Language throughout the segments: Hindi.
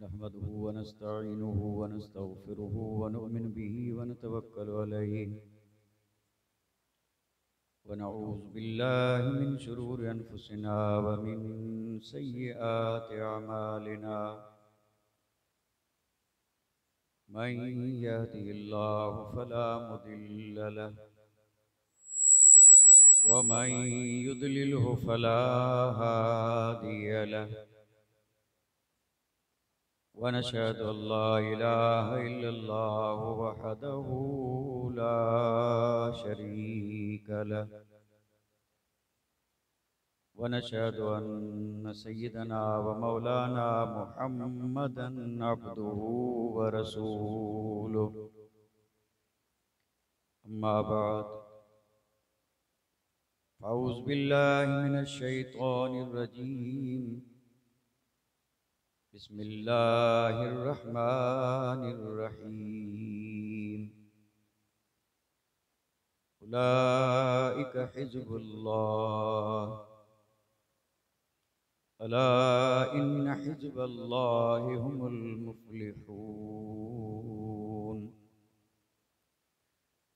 नहमदुहु व नस्तईनुहु व नस्तगफिरुहु व नु'मिनु बिही व नतवक्कलु अलैहि व नऊज़ु बिल्लाहि मिन शुरूरि अनफुसिना व मिन सय्यिआति अमालिना मन यहदिहिल्लाहु फला मुदिल्ल लहु व मन युद्लिलहु फला हादिय लहु वनशहदु अल्ला इलाहा इल्लल्लाहु वहदहु ला शरीक लहु वनशहदु अन्न सय्यदना व मौलाना मुहम्मदन अब्दुहु व रसूलुहु अम्मा बाद फ़अऊज़ु बिल्लाहि मिनश शैतानिर रजीम बिस्मिल्लाहिर रहमानिर रहीम उलाइका हिज़्बुल्लाह अला इन्न हिज़्बल्लाहि हुमुल मुफ़्लिहून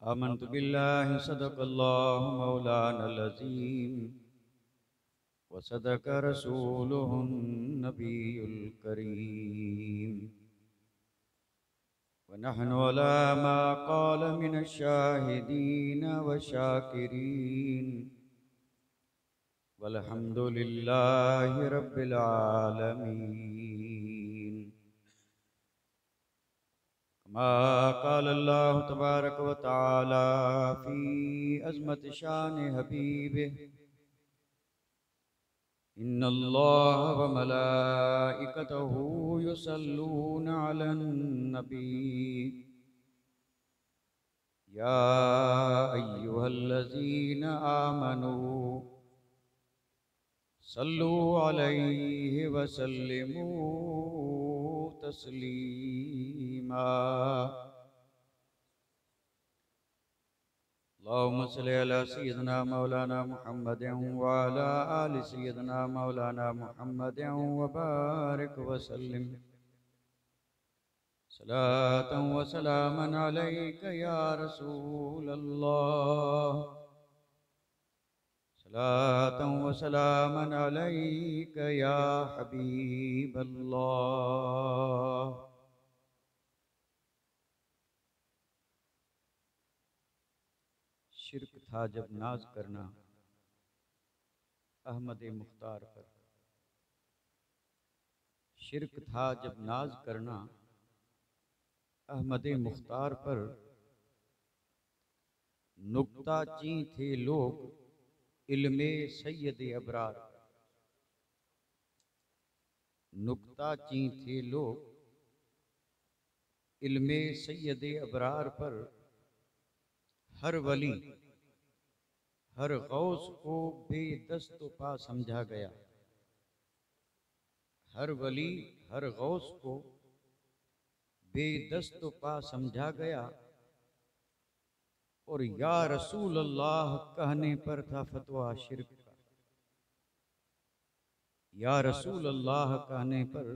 आमन्तु बिल्लाहि सदक़ल्लाहु मौलानल अज़ीम व सदक़ रसूलुहुन नबियुल करीम व नहनु अला मा क़ाल मिनश शाहिदीन व शाकिरीन वल्हम्दुलिल्लाहि रब्बिल आलमीन कमा क़ाल अल्लाहु तबारक व तआला फ़ी अज़मति शान हबीबिहि इन्नल्लाह व मलाइकतहु युसल्लूना अलन नबी या अय्युहल्लज़ीना आमनू सल्लु अलैहि व सल्लिमू तस्लीमा अल्लाहुम्मा सल्लि अला सय्यिदिना मौलाना मुहम्मदिन व अला आलि सय्यिदिना मौलाना मुहम्मदिन व बारिक व सल्लिम सलातन व सलामन अलैका या रसूलल्लाह सलातन व सलामन अलैका या हबीबल्लाह। शिर्क था जब नाज करना अहमद मुख्तार पर, शिर्क था जब नाज करना अहमद मुख्तार पर, नुक्ता ची थे लोग इल्मे सैयद अबरार, नुक्ता ची थे लोग इल्मे सैयद अबरार पर। हर वली हर गौस को बेदस्त पा समझा गया, हर वली हर गौस को बेदस्त पा समझा गया। और या रसूल अल्लाह कहने पर था फतवा शिर्क का, या रसूल अल्लाह कहने पर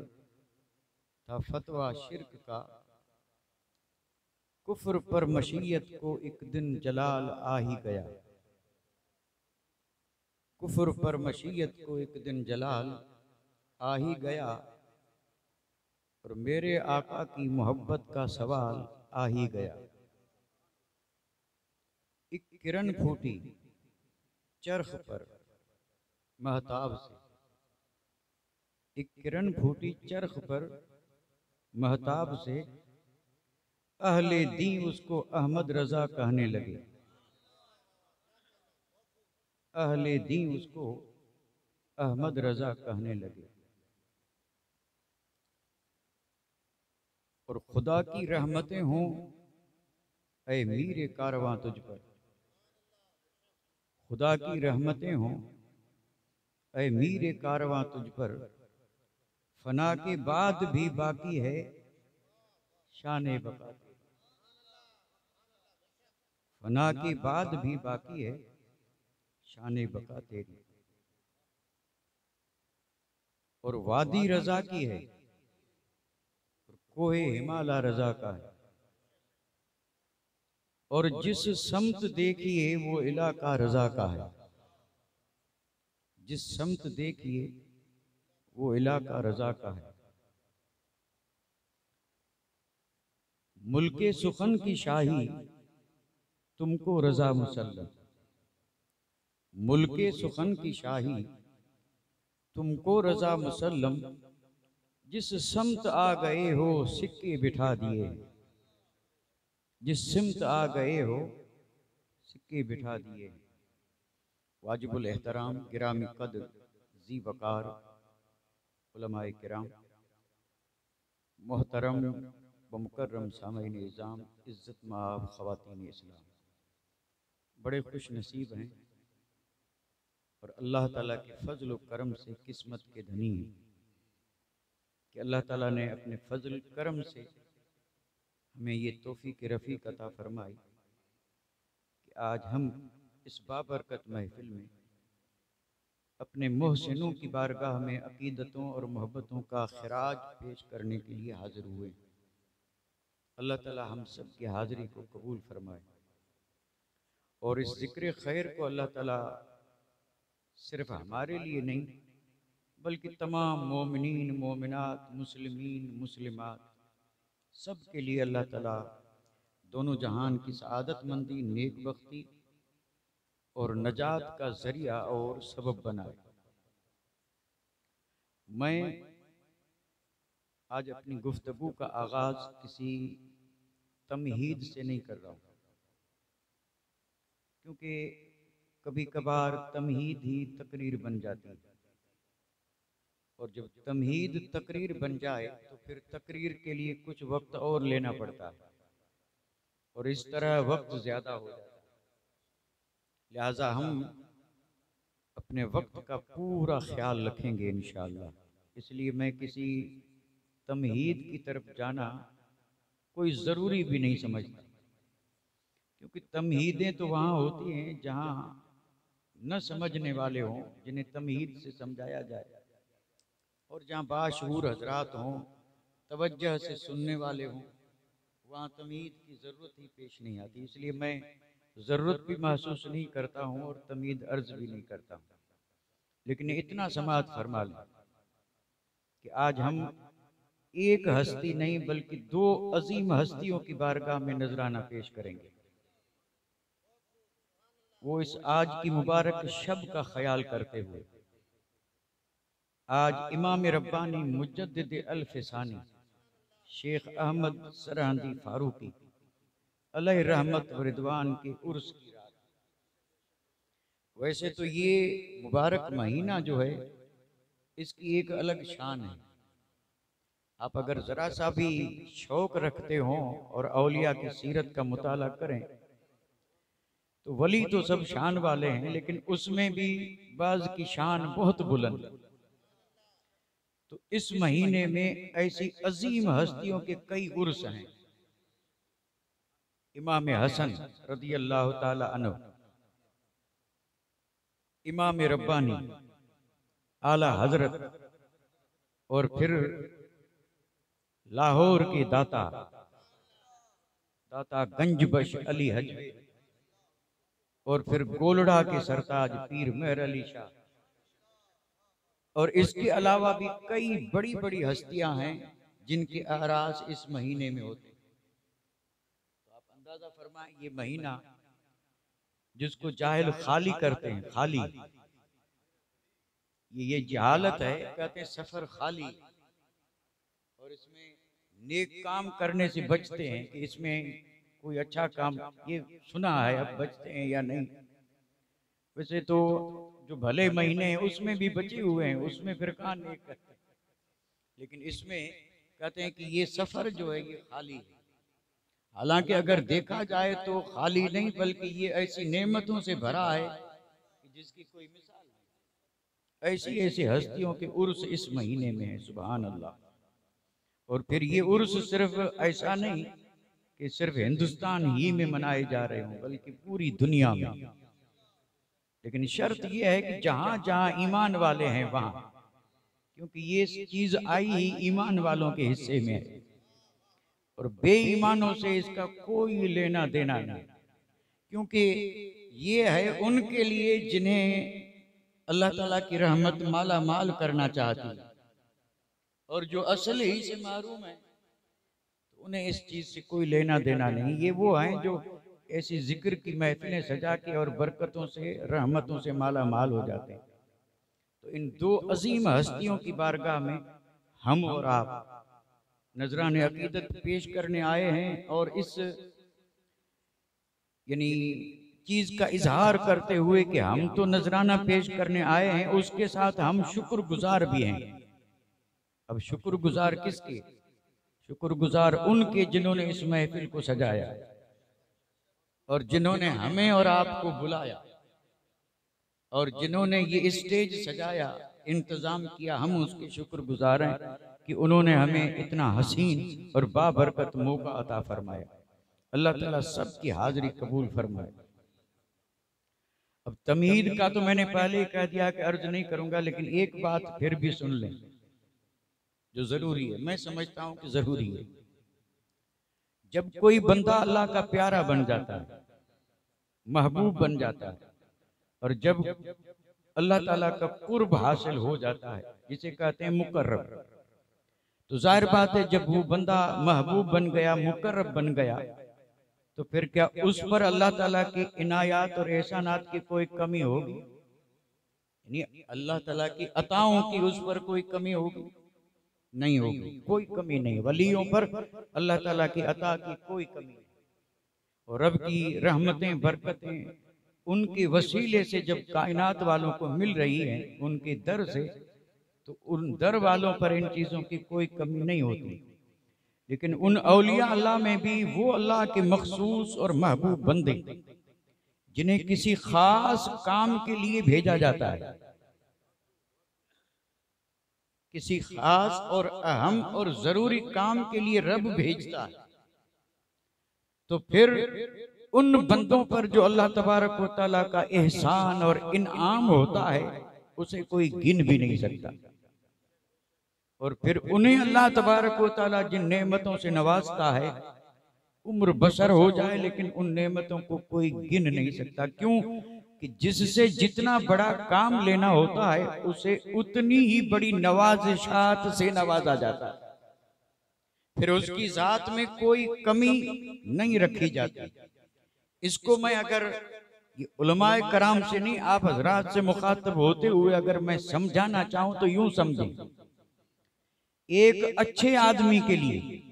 था फतवा शिर्क का। कुफ्र पर मशीयत को एक दिन जलाल आ ही गया, कुफ्र पर मशीयत को एक दिन जलाल आ ही गया। और मेरे आका की मोहब्बत का सवाल आ ही गया। एक किरण फूटी चरख पर महताब से, एक किरण फूटी चरख पर महताब से। अहले दी उसको अहमद रजा कहने लगे, अहले दी उसको अहमद रजा कहने लगे। और खुदा की रहमतें हों ऐ मीरे कारवां तुझ पर, खुदा की रहमतें हों ऐ मीरे कारवां तुझ पर। फना के बाद भी बाकी है शाने बका, फना के बाद भी बाकी है शाने बका तेरी। और वादी रजा की है कोहे हिमालय रजा का है, और जिस समत देखिए वो इलाका रजा का है। जिस समत देखिए वो इलाका रजा का है। मुल्के सुखन की शाही तुमको रजा मुसल्लम। मुल्के सुखन की शाही तुमको रजा मुसल्लम। जिस समत आ गए हो सिक्के बिठा दिए। जिस सिमत आ गए हो सिक्के बिठा दिए। वाजिबुल एहतराम गिरामी कद्र जी वकार उलमाए किराम, मोहतरम व मुकर्रम सामईन निज़ाम, इज़्ज़त माब ख़वातीन इस्लाम, बड़े खुश नसीब हैं और अल्लाह ताला के फजल व करम से किस्मत के धनी हैं कि अल्लाह ताला ने अपने फजल करम से हमें ये तौफीक रफ़ीक अता फरमाई कि आज हम इस बाबरकत महफिल में अपने मोहसिनों की बारगाह में अकीदतों और मोहब्बतों का खिराज पेश करने के लिए हाजिर हुए। अल्लाह ताला हम सब की हाज़िरी को कबूल फरमाए और इस ज़िक्र खैर को अल्लाह ताला सिर्फ हमारे लिए नहीं बल्कि तमाम मोमिनीन मोमिनात मुस्लिमीन मुस्लिमात सब के लिए अल्लाह ताला दोनों जहान की सआदतमंदी, नेक बख्ती और नजात का जरिया और सबब बनाए। मैं आज अपनी गुफ्तगू का आगाज किसी तमहीद से नहीं कर रहा हूँ, क्योंकि कभी कभार तमहीद ही तकरीर बन जाती है और जब तमहीद तकरीर बन जाए तो फिर तकरीर के लिए कुछ वक्त और लेना पड़ता है और इस तरह वक्त ज़्यादा हो जाता है। लिहाजा हम अपने वक्त का पूरा ख्याल रखेंगे इंशाअल्लाह। इसलिए मैं किसी तमहीद की तरफ जाना कोई ज़रूरी भी नहीं समझता, क्योंकि तमहीदें तो वहाँ होती हैं जहाँ न समझने वाले हों, जिन्हें तमहीद से समझाया जाए, और जहाँ बाशऊर हजरात हों, तवज्जह से सुनने वाले हों, वहाँ तमहीद की ज़रूरत ही पेश नहीं आती। इसलिए मैं ज़रूरत भी महसूस नहीं करता हूँ और तमहीद अर्ज भी नहीं करता हूँ। लेकिन इतना समाअत फरमा लें कि आज हम एक हस्ती नहीं बल्कि दो अजीम हस्तियों की बारगाह में नजराना पेश करेंगे। वो इस आज की मुबारक शब का ख्याल करते हुए आज इमाम रब्बानी मुजद्दिद अल-फिसानी शेख अहमद सरहंदी फारूकी अलैहि रहमत व रिदवान के उर्स की रात। वैसे तो ये मुबारक महीना जो है इसकी एक अलग शान है। आप अगर ज़रा सा भी शौक रखते हों और औलिया की सीरत का मुताला करें तो वली तो सब शान वाले हैं, लेकिन उसमें भी बाज़ की शान बहुत बुलंद। तो इस महीने में ऐसी अजीम हस्तियों के कई उर्स हैं। इमाम हसन रज़ी अल्लाह ताला अन्हु, इमाम रब्बानी आला हजरत, और फिर लाहौर के दाता गंजबश अली हज, और फिर गोलड़ा के सरताज पीर मेहर अली शाह, और इसके अलावा भी कई बड़ी बड़ी हस्तियां हैं जिनके आरास इस महीने में होते हैं। तो आप अंदाजा फरमाएं, ये महीना जिसको जाहिल खाली करते हैं, खाली, ये जहालत है, कहते हैं सफर खाली, और इसमें नेक काम करने से बचते हैं कि इसमें कोई अच्छा काम, ये सुना है, अब बचते हैं या नहीं। वैसे तो जो भले महीने हैं उसमें भी बचे हुए हैं, उसमें फिर कहाँ नेक करते हैं, लेकिन इसमें कहते हैं कि ये सफर जो है ये खाली है। हालांकि अगर देखा जाए तो खाली नहीं बल्कि ये ऐसी नेमतों से भरा है कि जिसकी कोई मिसाल नहीं। ऐसी ऐसी हस्तियों के उर्स इस महीने में है, सुभान अल्लाह। और फिर ये उर्स सिर्फ ऐसा नहीं कि सिर्फ हिंदुस्तान ही में मनाए जा रहे हों, बल्कि पूरी दुनिया में। लेकिन शर्त यह है कि जहां जहां ईमान वाले हैं वहां, क्योंकि ये चीज आई ही ईमान वालों के हिस्से में है। और बेईमानों से इसका कोई लेना देना नहीं, क्योंकि ये है उनके लिए जिन्हें अल्लाह ताला की रहमत माला माल करना चाहती है, और जो असल ही से महरूम है तो उन्हें इस चीज से कोई लेना देना नहीं। ये वो हैं जो ऐसी जिक्र की महफिलें सजा के और बरकतों से रहमतों से माला माल हो जाते हैं। तो इन दो अजीम हस्तियों की बारगाह में हम और आप नजराने अकीदत पेश करने आए हैं, और इस यानी चीज का इजहार करते हुए कि हम तो नजराना पेश करने आए हैं, उसके साथ हम शुक्रगुजार भी हैं। अब शुक्रगुजार किसके? शुक्रगुजार उनके जिन्होंने इस महफिल को सजाया और जिन्होंने हमें और आपको बुलाया और जिन्होंने ये स्टेज सजाया, इंतजाम किया। हम उसके शुक्रगुजार हैं कि उन्होंने हमें इतना हसीन और बाबरकत मौका अता फरमाया। अल्लाह ताला सबकी हाजिरी कबूल फरमाए। अब तमहीद का तो मैंने पहले ही कह दिया कि अर्ज नहीं करूंगा, लेकिन एक बात फिर भी सुन लें जो जरूरी है, मैं समझता हूं कि जरूरी है। जब कोई बंदा अल्लाह का प्यारा बन जाता है, महबूब बन जाता है, और जब अल्लाह ताला का कुर्ब हासिल हो जाता है, जिसे कहते हैं मुकर्रब, तो जाहिर बात है जब वो बंदा महबूब बन गया, मुकर्रब बन गया, तो फिर क्या उस पर अल्लाह ताला की इनायात और एहसानात की कोई कमी होगी? यानी अल्लाह ताला की अताओं की उस पर कोई कमी होगी? नहीं होगी, कोई कमी नहीं। वलियों पर अल्लाह ताला की अता की कोई कमी नहीं। और रब की रहमतें बरकतें उनके वसीले से जब कायनात वालों को मिल रही है, उनके दर से, तो उन दर वालों पर इन चीजों की कोई कमी नहीं होती। लेकिन उन औलिया अल्लाह में भी वो अल्लाह के मखसूस और महबूब बंदे जिन्हें किसी खास काम के लिए भेजा जाता है, किसी खास और अहम और जरूरी काम के लिए रब भेजता है, तो फिर उन बंदों पर जो अल्लाह तबारक व तआला का एहसान और इनाम होता है, उसे कोई गिन भी नहीं सकता। और फिर उन्हें अल्लाह तबारक व तआला जिन नेमतों से नवाजता है, उम्र बसर हो जाए लेकिन उन नेमतों को कोई गिन नहीं सकता। क्यों? कि जिससे जितना बड़ा काम लेना होता है, उसे उतनी ही बड़ी नवाजिशात से नवाजा जाता है। फिर उसकी जात में कोई कमी नहीं रखी जाती। इसको मैं अगर ये उलमाए कराम से नहीं, आप हजरात से मुखातब होते हुए अगर मैं समझाना चाहूं तो यूं समझें, एक अच्छे आदमी के लिए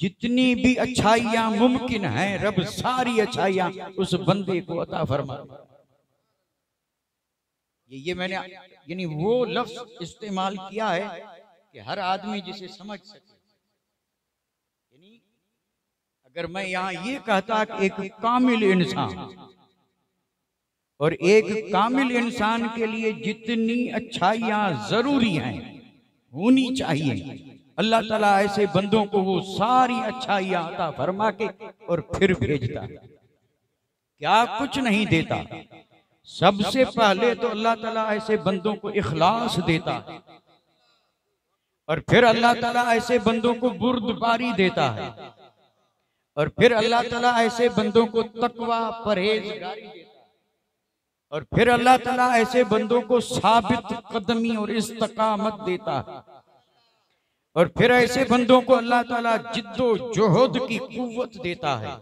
जितनी भी अच्छाइयां मुमकिन हैं, रब सारी अच्छाइयां उस बंदे को अता फरमा। ये मैंने यानी वो लफ्ज इस्तेमाल किया है कि हर आदमी जिसे समझ सके। यानी अगर मैं यहां ये कहता कि एक कामिल इंसान, और एक कामिल इंसान के लिए जितनी अच्छाइयां जरूरी हैं, होनी चाहिए, अल्लाह ताला ऐसे बंदों को वो सारी अच्छाइयां अता फरमा के और फिर भेजता। क्या कुछ नहीं देता, सबसे पहले तो अल्लाह ताला ऐसे बंदों को इखलास देता है, और फिर अल्लाह ताला ऐसे बंदों को बुर्दबारी देता है, और फिर अल्लाह ताला ऐसे बंदों को तकवा परहेजगारी देता है, और फिर अल्लाह ताला ऐसे बंदों को साबित कदमी और इस्तकामत देता है, और फिर ऐसे बंदों को अल्लाह ताला जिद्दोजहद की कुव्वत देता है,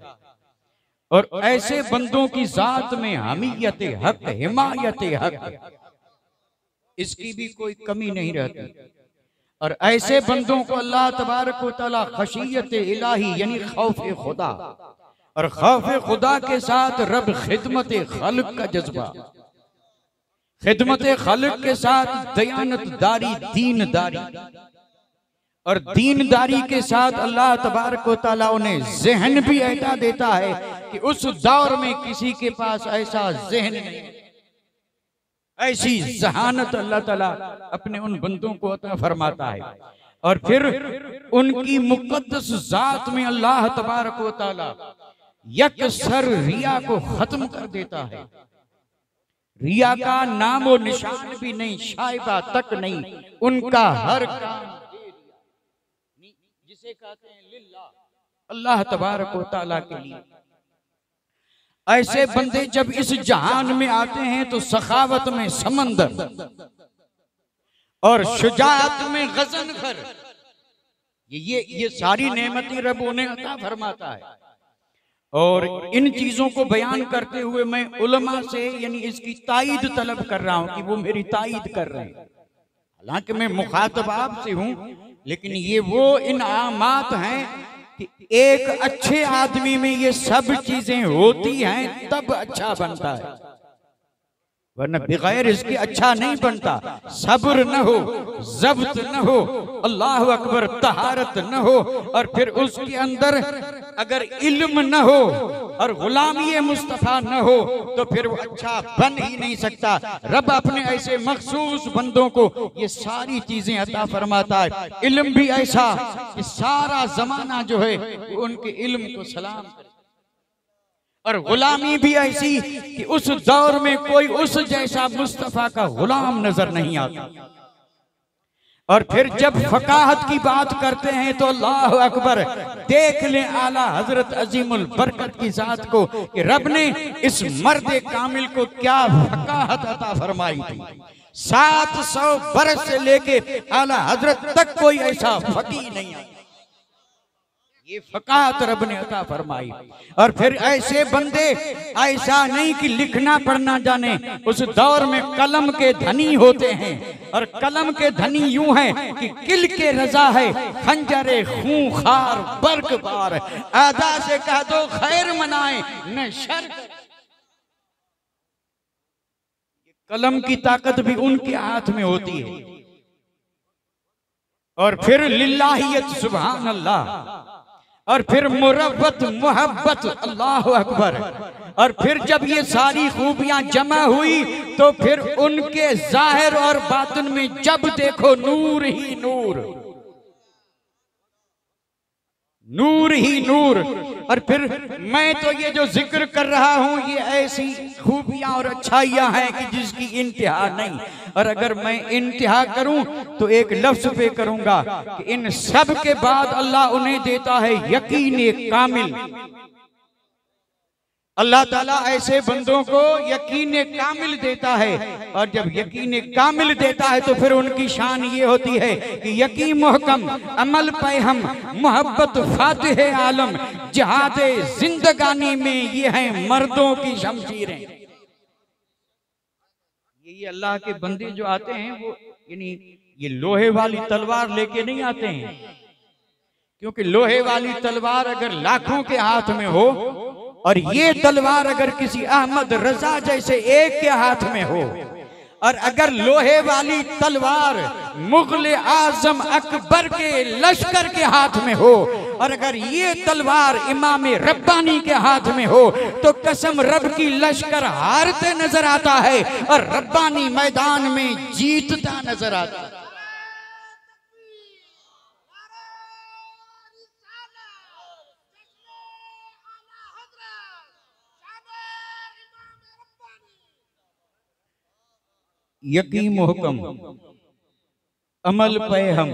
और ऐसे बंदों की जात में हमीयत हक, हिमायत हक, इसकी भी कोई कमी नहीं रहती। और ऐसे बंदों को अल्लाह तबारक व तआला खशियत इलाही यानी खौफ खुदा, और खौफ खुदा के साथ रब खिदमत खल्क का जज्बा, खिदमत खल्क के साथ दयानतदारी, दीनदारी, और दीनदारी के साथ अल्लाह तबारक व तआला उन्हें ज़हन भी ऐसा देता है कि उस दौर में किसी के पास ऐसा ज़हन नहीं, ऐसी जहानत अल्लाह ताला अपने उन बंदों को अता फरमाता है। और फिर उनकी मुकद्दस जात में अल्लाह तबारक व तआला यकसर रिया को खत्म कर देता है। रिया का नामो निशान भी नहीं, शाइबा तक नहीं, उनका हर काम जिसे कहते हैं लिल्लाह, अल्लाह तबारक व तआला के लिए। ऐसे बंदे जब इस जहान में आते हैं तो सखावत में समंदर और शुजाअत में गजनफर, ये सारी नेमतें रब उन्हें अता फरमाता है। और इन चीजों को बयान करते हुए मैं उलमा से यानी इसकी ताईद तलब कर रहा हूं कि वो मेरी ताईद कर रहे हैं। हालांकि मैं मुखातब आपसे हूं, लेकिन ये वो इनामात हैं कि एक अच्छे आदमी में ये सब चीजें होती हैं तब अच्छा बनता है, वरना बगैर इसके अच्छा नहीं बनता। सब्र न हो, जब्त न हो, अल्लाह अकबर, तहारत न हो, और फिर उसके अंदर अगर इल्म न हो और गुलामी मुस्तफा न हो तो फिर वो अच्छा बन ही नहीं सकता। रब अपने ऐसे मखसूस बंदों को ये सारी चीजें अता फरमाता है। इल्म भी ऐसा कि सारा जमाना जो है वो उनके इल्म को सलाम करे, और गुलामी भी ऐसी कि उस दौर में कोई उस जैसा मुस्तफा का गुलाम नजर नहीं आता। और फिर जब फकाहत की बात करते हैं तो अल्लाह अकबर, देख लें आला हजरत अजीमुल बरकत की जात को कि रब ने इस मर्द कामिल को क्या फकाहत अता फरमाई थी। 700 बरस से लेके आला हजरत तक कोई ऐसा फकीह नहीं आया, ये फकाहत रब ने अता फरमाई। और फिर ऐसे बंदे, ऐसा नहीं कि लिखना पढ़ना जाने, उस दौर में कलम के धनी होते हैं। और कलम के धनी यूं हैं कि किल के रजा है, खंजरे खूंखार बर्क बार, आदा से कह दो खैर मनाए न शर। कलम की ताकत भी उनके हाथ में होती है। और फिर लिल्लाहियत, सुभान अल्लाह, और फिर मुरव्वत, मोहब्बत, अल्लाह अकबर। और फिर जब ये सारी खूबियां जमा हुई तो फिर उनके जाहिर और बातिन में जब देखो नूर ही नूर, नूर ही नूर। और फिर मैं तो ये जो जिक्र कर रहा हूं ये ऐसी खूबियां और अच्छाइयां हैं कि जिसकी इंतहा नहीं। और अगर मैं इंतहा करूं तो एक लफ्ज पे करूंगा कि इन सब के बाद अल्लाह उन्हें देता है यकीन कामिल। अल्लाह ताला ऐसे बंदों को यकीन कामिल देता है, और जब यकीन कामिल देता है तो फिर उनकी शान ये होती है कि यकीन मुहकम, अमल पे हम, मोहब्बत फातिह आलम, जिहाद जिंदगानी में ये हैं मर्दों की शमशीरें। ये अल्लाह के बंदे जो आते हैं वो यानी ये लोहे वाली तलवार लेके नहीं आते हैं, क्योंकि लोहे वाली तलवार अगर लाखों के हाथ में हो और ये तलवार अगर किसी अहमद रजा जैसे एक के हाथ में हो, और अगर लोहे वाली तलवार मुगल आजम अकबर के लश्कर के हाथ में हो, और अगर ये तलवार इमाम रब्बानी के हाथ में हो, तो कसम रब की लश्कर हारते नजर आता है और रब्बानी मैदान में जीतता नजर आता है। यकीन मुहकम, अमल पे हम,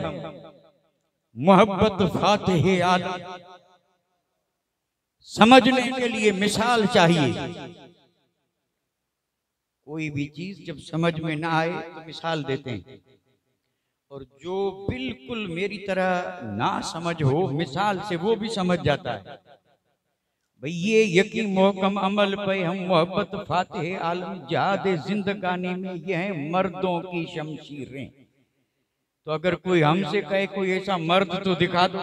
मोहब्बत फातिह आलम। समझने के लिए मिसाल चाहिए। कोई भी चीज जब समझ में ना आए तो मिसाल देते हैं, और जो बिल्कुल मेरी तरह ना समझ हो मिसाल से वो भी समझ जाता है। भाई ये यकीन मोहकम, अमल पे हम, मोहब्बत फातिह आलम, जिहाद जिंदगानी में ये हैं मर्दों की शमशीरें। तो अगर कोई हमसे कहे कोई ऐसा मर्द तो दिखा दो,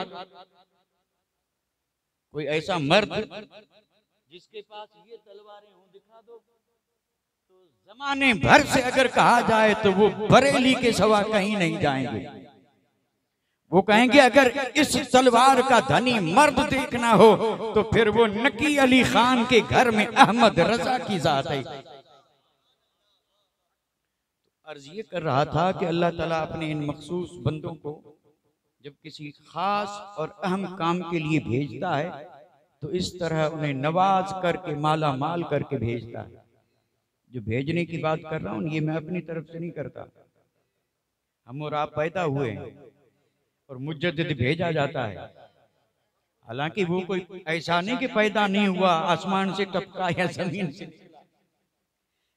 कोई ऐसा मर्द जिसके पास ये तलवारें हों दिखा दो, तो जमाने भर से अगर कहा जाए तो वो बरेली के सिवा कहीं नहीं जाएंगे। वो कहेंगे अगर इस तलवार का धनी मर्द देखना हो तो फिर वो नकी अली खान के घर में अहमद रजा की जात है। अर्ज ये कर रहा था कि अल्लाह ताला अपने इन मखसूस बंदों को जब किसी खास और अहम काम के लिए भेजता है तो इस तरह उन्हें नवाज करके, माला माल करके भेजता है। जो भेजने की बात कर रहा हूँ ये मैं अपनी तरफ से नहीं करता, हम और आप पैदा हुए हैं और मुजद्दिद भेजा जाता है। हालांकि वो कोई ऐसा नहीं कि पैदा नहीं हुआ, आसमान से टपका या जमीन से,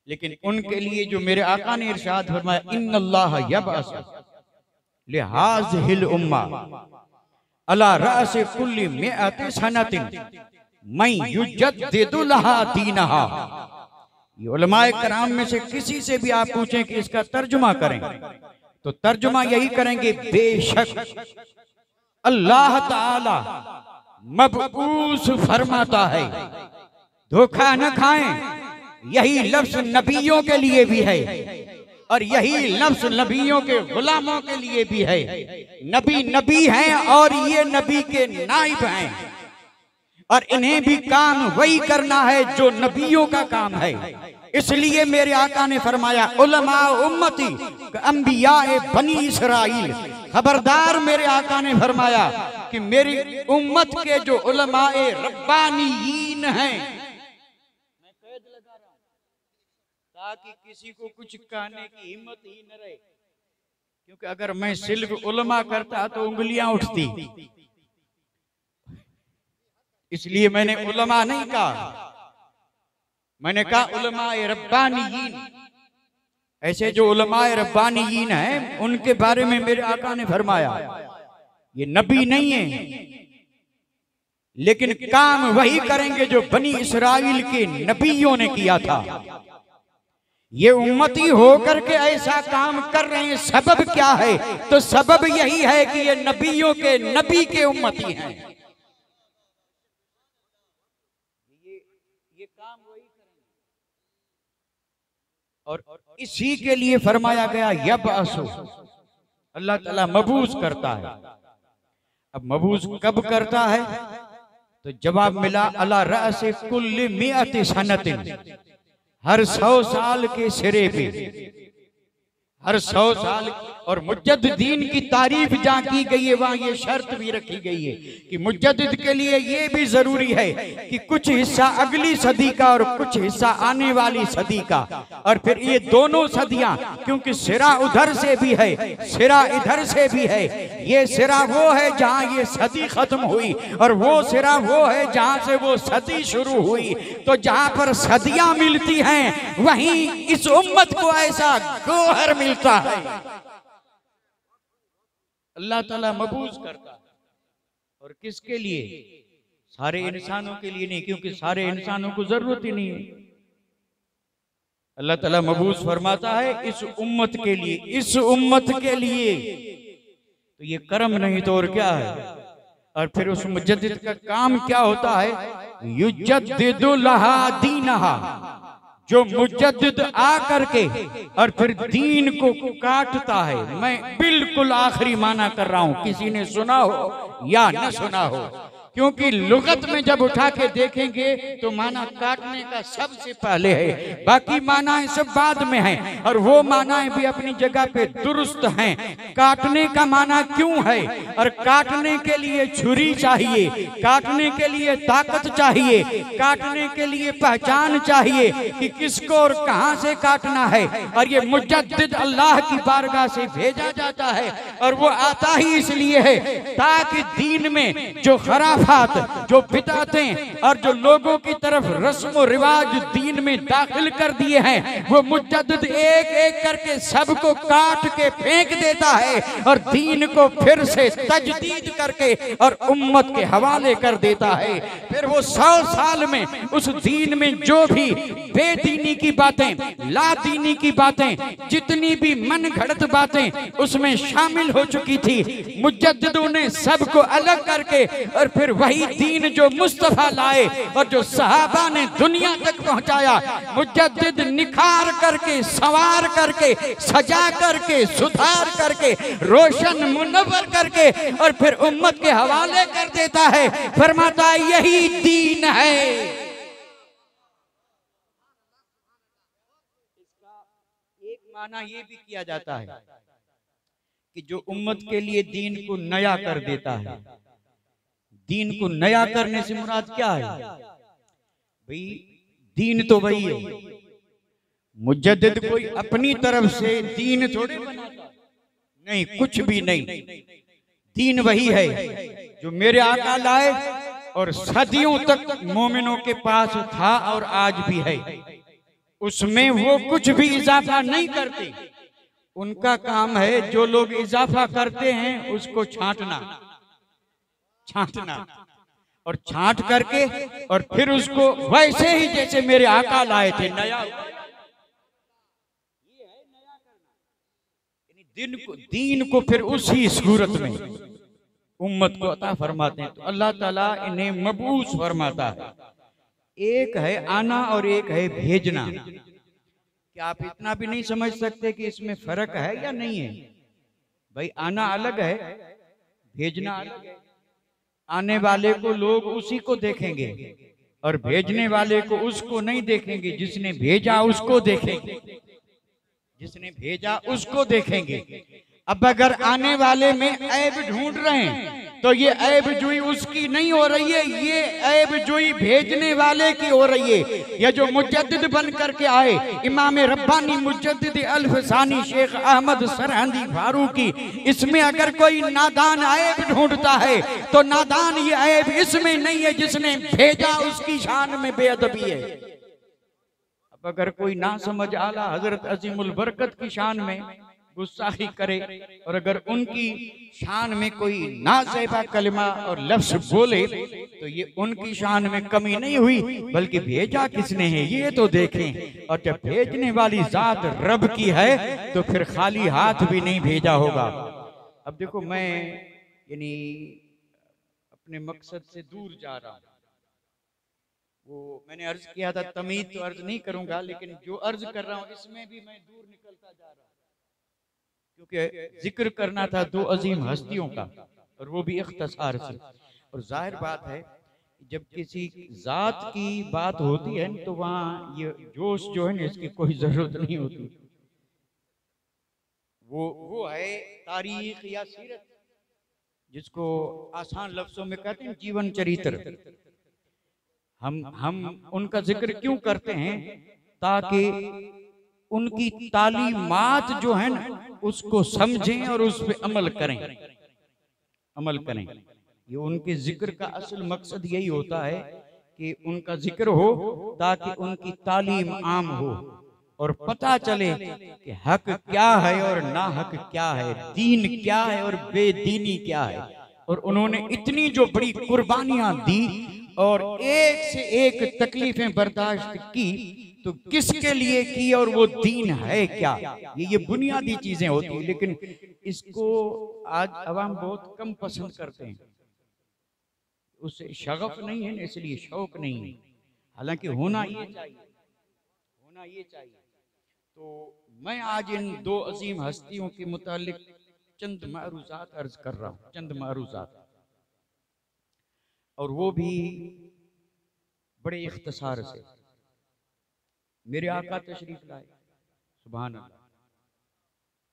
लेकिन उनके लिए जो मेरे आका ने इरशाद फरमाया, इन्नल्लाह यबअस लिहाज़िहिल उम्मा अला रअस कुल्ली मिअति सनतिन मैं युजद्दिदु लहा दीनहा। ये उलमाए कराम में से किसी से भी आप पूछें कि इसका तर्जुमा करें, तो तर्जुमा यही करेंगे, बेशक अल्लाह ताला मबऊस फरमाता है। धोखा न खाएं, यही लफ्ज नबियों के लिए भी है और यही लफ्ज नबियों के गुलामों के लिए भी है। नबी नबी हैं और ये नबी के नाइब हैं, और इन्हें भी काम वही करना है जो नबियों का काम है। इसलिए मेरे आका ने फरमाया, उलमा उम्मती अंबियाए बनी इसराइल। खबरदार, मेरे आका ने फरमाया कि मेरी उम्मत के जो उलमाए रब्बानीयीन हैं, मैं कैद लगा रहा हूं ताकि किसी को कुछ कहने की हिम्मत ही न रहे, क्योंकि अगर मैं सिर्फ उलमा करता तो उंगलियां उठती। इसलिए मैंने उलमा नहीं कहा, मैंने कहा उलमाए रब्बानीयीन। ऐसे जो उलमाए रब्बानीयीन हैं उनके बारे में मेरे आका ने फरमाया, ये नबी नहीं है, लेकिन काम वही करेंगे जो बनी इसराइल के नबियों ने किया था। ये उम्मती होकर के ऐसा काम कर रहे हैं, सबब क्या है? तो सबब यही है कि ये नबियों के नबी के उम्मती हैं। ये काम वही करेंगे, और इसी के लिए फरमाया गया यबअसु, अल्लाह ताला मबूस करता है। अब मबूस कब करता है? तो जवाब मिला, अला रअसे कुल्ली मिअति सनतिन, हर 100 साल के सिरे पे, हर 100 साल। और मुजद्दिदीन की तारीफ जहाँ की गई है वहाँ ये शर्त भी रखी गई है कि मुजद्दिद के लिए ये भी जरूरी है कि कुछ हिस्सा अगली सदी का और कुछ हिस्सा आने वाली सदी का, और फिर ये दोनों सदियां, क्योंकि सिरा उधर से भी है सिरा इधर से भी है। ये सिरा वो है जहाँ ये सदी खत्म हुई, और वो सिरा वो है जहाँ से वो सदी शुरू हुई। तो जहाँ पर सदियां मिलती हैं वहीं इस उम्मत को ऐसा गोहर मिलता है। अल्लाह ताला मबूस करता है, और किसके लिए? सारे इंसानों के लिए नहीं, क्योंकि सारे इंसानों को जरूरत ही नहीं है। अल्लाह ताला मबूस फरमाता है इस उम्मत के लिए, इस उम्मत के लिए। तो ये करम नहीं तो और क्या है? और फिर उस मुजद्दिद का काम क्या होता है? युजद्दिदु लहा दीनहा, जो मुजद्दिद आ करके और फिर दीन को काटता है। मैं बिल्कुल आखिरी माना कर रहा हूं, किसी ने सुना हो या न सुना हो, क्योंकि लुगत में जब उठा के देखेंगे तो माना काटने का सबसे पहले है, बाकी मानाएं सब बाद में हैं, और वो मानाएं भी अपनी जगह पे दुरुस्त हैं। काटने का माना क्यों है? और काटने के लिए छुरी चाहिए, काटने के लिए ताकत चाहिए, काटने के लिए पहचान चाहिए कि किसको और कहां से काटना है। और ये मुजद्दिद अल्लाह की बारगाह से भेजा जाता है, और वो आता ही इसलिए है ताकि दीन में जो खराब जो बिदअतें और जो लोगों की तरफ रस्म रिवाज दीन में दाखिल कर दिए हैं, वो मुजद्दिद एक एक करके सबको काट के फेंक देता है और दीन को फिर से तजदीद करके और उम्मत के हवाले कर देता है। फिर वो 100 साल में उस दीन में जो भी बेदीनी की बातें, लादीनी की बातें, जितनी भी मन घड़त बातें उसमें शामिल हो चुकी थी, मुजद्दिदों ने सबको अलग करके और फिर वही दीन जो मुस्तफा लाए और जो सहाबा ने दुनिया तक पहुंचाया, मुजद्दिद निखार करके, संवार करके, सजा करके, सुधार करके, रोशन मुनव्वर करके और फिर उम्मत के हवाले कर देता है। फरमाता है यही दीन है। इसका एक माना ये भी किया जाता है कि जो उम्मत के लिए दीन को नया कर देता है। दीन को नया करने से मुराद क्या है? भाई दीन तो वही है, मुजद्दिद कोई अपनी तरफ से दीन थोड़े बनाता नहीं, कुछ भी नहीं। दीन वही है जो मेरे आका लाए और सदियों तक मोमिनों के पास था और आज भी है। उसमें वो कुछ भी इजाफा नहीं करते। उनका काम है जो लोग इजाफा करते हैं उसको छांटना और छांट करके और फिर उसको वैसे ही जैसे मेरे आका लाए थे नया दीन को फिर उसी सूरत में उम्मत को अता फरमाते हैं। तो अल्लाह ताला इन्हें मबूस फरमाता है। एक है आना और एक है भेजना। क्या आप इतना भी नहीं समझ सकते कि इसमें फर्क है या नहीं है? भाई आना अलग है, भेजना अलग है। आने वाले को लोग उसी को देखेंगे और भेजने वाले को उसको नहीं देखेंगे। जिसने भेजा उसको देखेंगे, जिसने भेजा उसको देखेंगे। अब अगर आने वाले में ऐब ढूंढ रहे हैं तो ये ऐब जुई उसकी नहीं हो रही है, ये ऐब जुई भेजने वाले की हो रही है। ये जो मुजद्दिद बन करके आए इमाम रब्बानी मुजद्दिद अल्फसानी शेख अहमद सरहंदी फारूकी, इसमें अगर कोई नादान ऐब ढूंढता है तो नादान ये ऐब इसमें नहीं है जिसने भेजा उसकी शान में बेअदबी है। अब अगर कोई ना समझ आला हजरत अजीमुल बरकत की शान में गुस्साही करे और अगर उनकी शान में कोई नाज़ेबा कलिमा और लफ्ज बोले तो ये उनकी शान में कमी नहीं हुई, बल्कि भेजा किसने है ये तो देखें। और जब भेजने वाली जात रब की है तो फिर खाली हाथ भी नहीं भेजा होगा। अब देखो मैं यानी अपने मकसद से दूर जा रहा हूँ। वो मैंने अर्ज किया था, तमीद तो अर्ज नहीं करूंगा, लेकिन जो अर्ज कर रहा हूँ इसमें भी मैं दूर निकलता जा रहा हूँ, क्योंकि जिक्र करना था दो अजीम हस्तियों का और वो भी इख्तिसार से। और जाहिर बात है जब किसी जात की बात होती है तो वहाँ ये जोश जो है ना इसकी कोई जरूरत नहीं होती। वो है तारीख या सीरत, जिसको आसान लफ्जों में कहते हैं जीवन चरित्र। हम उनका जिक्र क्यों करते हैं? ताकि उनकी तालीमात जो है ना उसको समझें और उस पर अमल करें। ये उनके जिक्र का असल मकसद यही होता है कि उनका जिक्र हो ताकि उनकी तालीम आम हो और पता चले कि हक क्या है और ना हक क्या है, दीन क्या है और बेदीनी क्या है। और उन्होंने इतनी जो बड़ी कुर्बानियां दी और एक से एक तकलीफें बर्दाश्त की, तो किसके लिए की और वो दीन है क्या, ये बुनियादी चीजें होती हैं। लेकिन इसको आज अवाम बहुत कम पसंद करते हैं। उससे शगफ नहीं है ना, इसलिए शौक नहीं है। हालांकि होना ये चाहिए। तो मैं आज इन दो अजीम हस्तियों के मुतालिक चंद मारूजात अर्ज कर रहा हूँ, चंद मारूजात, और वो भी बड़े इख्तिसार से। मेरे आका तशरीफ लाए, सुभान अल्लाह।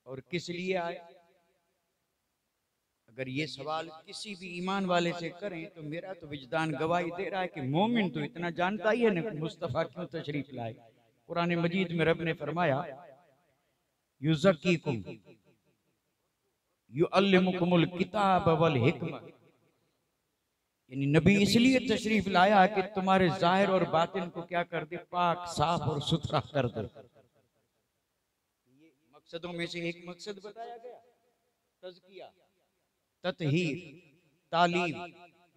और किस लिए आए? अगर ये सवाल किसी भी ईमान वाले से करें तो मेरा तो विजदान गवाही दे रहा है कि मोमिन तो इतना जानता ही है ना मुस्तफा क्यों तशरीफ लाए। कुरान मजीद में रब ने फरमाया युज़क्कीकुम युअल्लिमुकुमुल किताब वल हिकमा, यानी नबी इसलिए तशरीफ लाया कि तुम्हारे जाहिर और बातिन को क्या कर दे, पाक साफ और सुथरा कर दे। ये मकसदों में से एक मकसद बताया गया, तज़किया, तत्हीर, तालीम।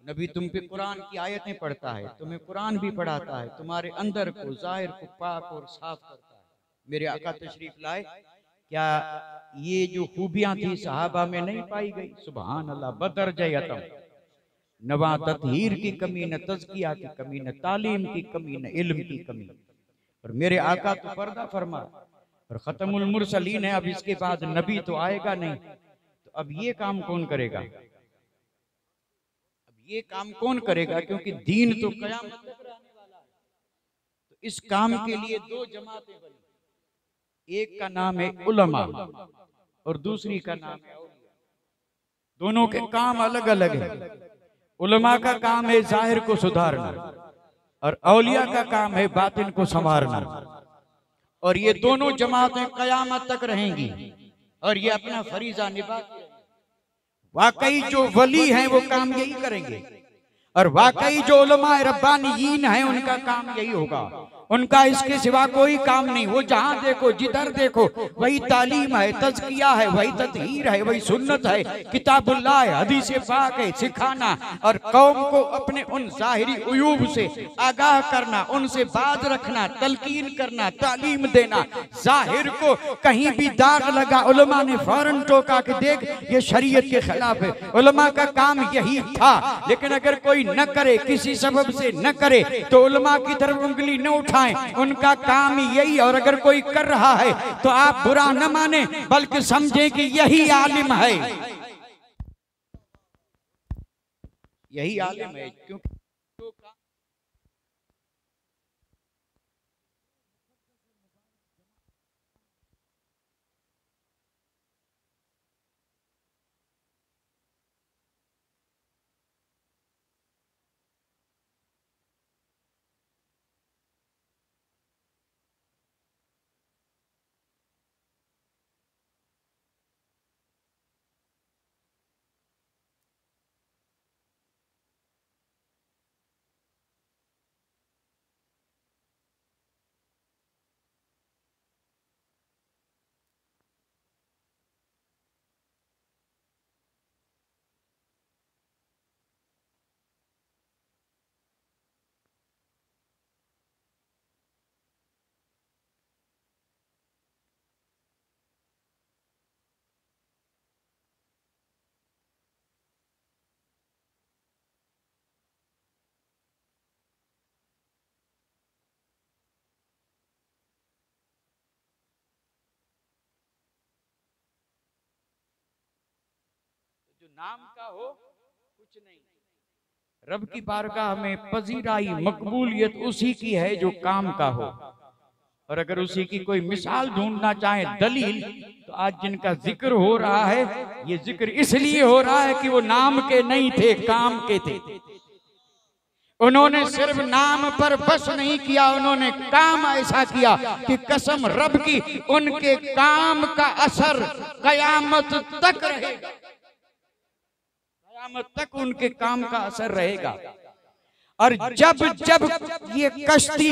नबी तुम पे कुरान की आयतें पढ़ता है, तुम्हें कुरान भी पढ़ाता है, तुम्हारे अंदर को जाहिर को पाक और साफ करता है। मेरे आका तशरीफ लाए, क्या ये जो खूबियां थी सहाबा में नहीं पाई गई? सुभान अल्लाह। बदरजयतम, नवा तत्हीर की कमी, न तज़किया की कमी, न तालीम की कमी, न इल्म की कमी। और मेरे आका तो पर्दा फरमा और खत्मुल मुरसलीन है। अब इसके बाद नबी तो आएगा नहीं, तो अब ये काम कौन करेगा? ये काम कौन करेगा? क्योंकि दीन तो कयामत तक रहने वाला है। तो इस काम के लिए दो जमातें बनी, एक का नाम है उलमा और दूसरी का नाम है औलिया। दोनों के काम अलग अलग है। उलमा का काम है जाहिर को सुधारना और औलिया का काम है बातिन को संवारना। और ये दोनों जमातें कयामत तक रहेंगी और ये अपना फरीजा निभाती रहेंगी। वाकई जो वली हैं वो काम यही करेंगे, और वाकई जो उलमा रब्बानीयीन हैं उनका काम यही होगा। उनका इसके सिवा कोई काम नहीं। वो जहां देखो जिधर देखो वही तालीम है, तज़किया है, वही तत्हीर है, वही सुन्नत है, किताबुल्लाह है, हदीस पाक है, सिखाना और कौम को अपने उन ज़ाहिरी उयूब से आगाह करना, उनसे बात रखना, तलकीन करना, तालीम देना। जाहिर को कहीं भी दाग लगा उलमा ने फौरन टोका कि देख ये शरीयत के खिलाफ है। उलमा का काम यही था। लेकिन अगर कोई न करे, किसी सबब से न करे, तो उलमा की तरफ उंगली न उठा, उनका काम यही। और अगर कोई कर रहा है तो आप बुरा न माने, बल्कि समझें कि यही आलिम है, यही आलिम है। क्योंकि जो नाम का हो कुछ नहीं, रब की बारगाह में पजीराई मकबूलियत उसी की है जो काम का हो। और अगर उसी की कोई मिसाल ढूंढना चाहे, दलील, तो आज जिनका जिक्र हो रहा है, ये जिक्र इसलिए हो रहा है कि वो नाम के नहीं थे, काम के थे। उन्होंने सिर्फ नाम पर बस नहीं किया, उन्होंने काम ऐसा किया कि कसम रब की उनके काम का असर कयामत तक रहेगा, कयामत तक उनके काम का असर रहेगा। और जब जब ये कश्ती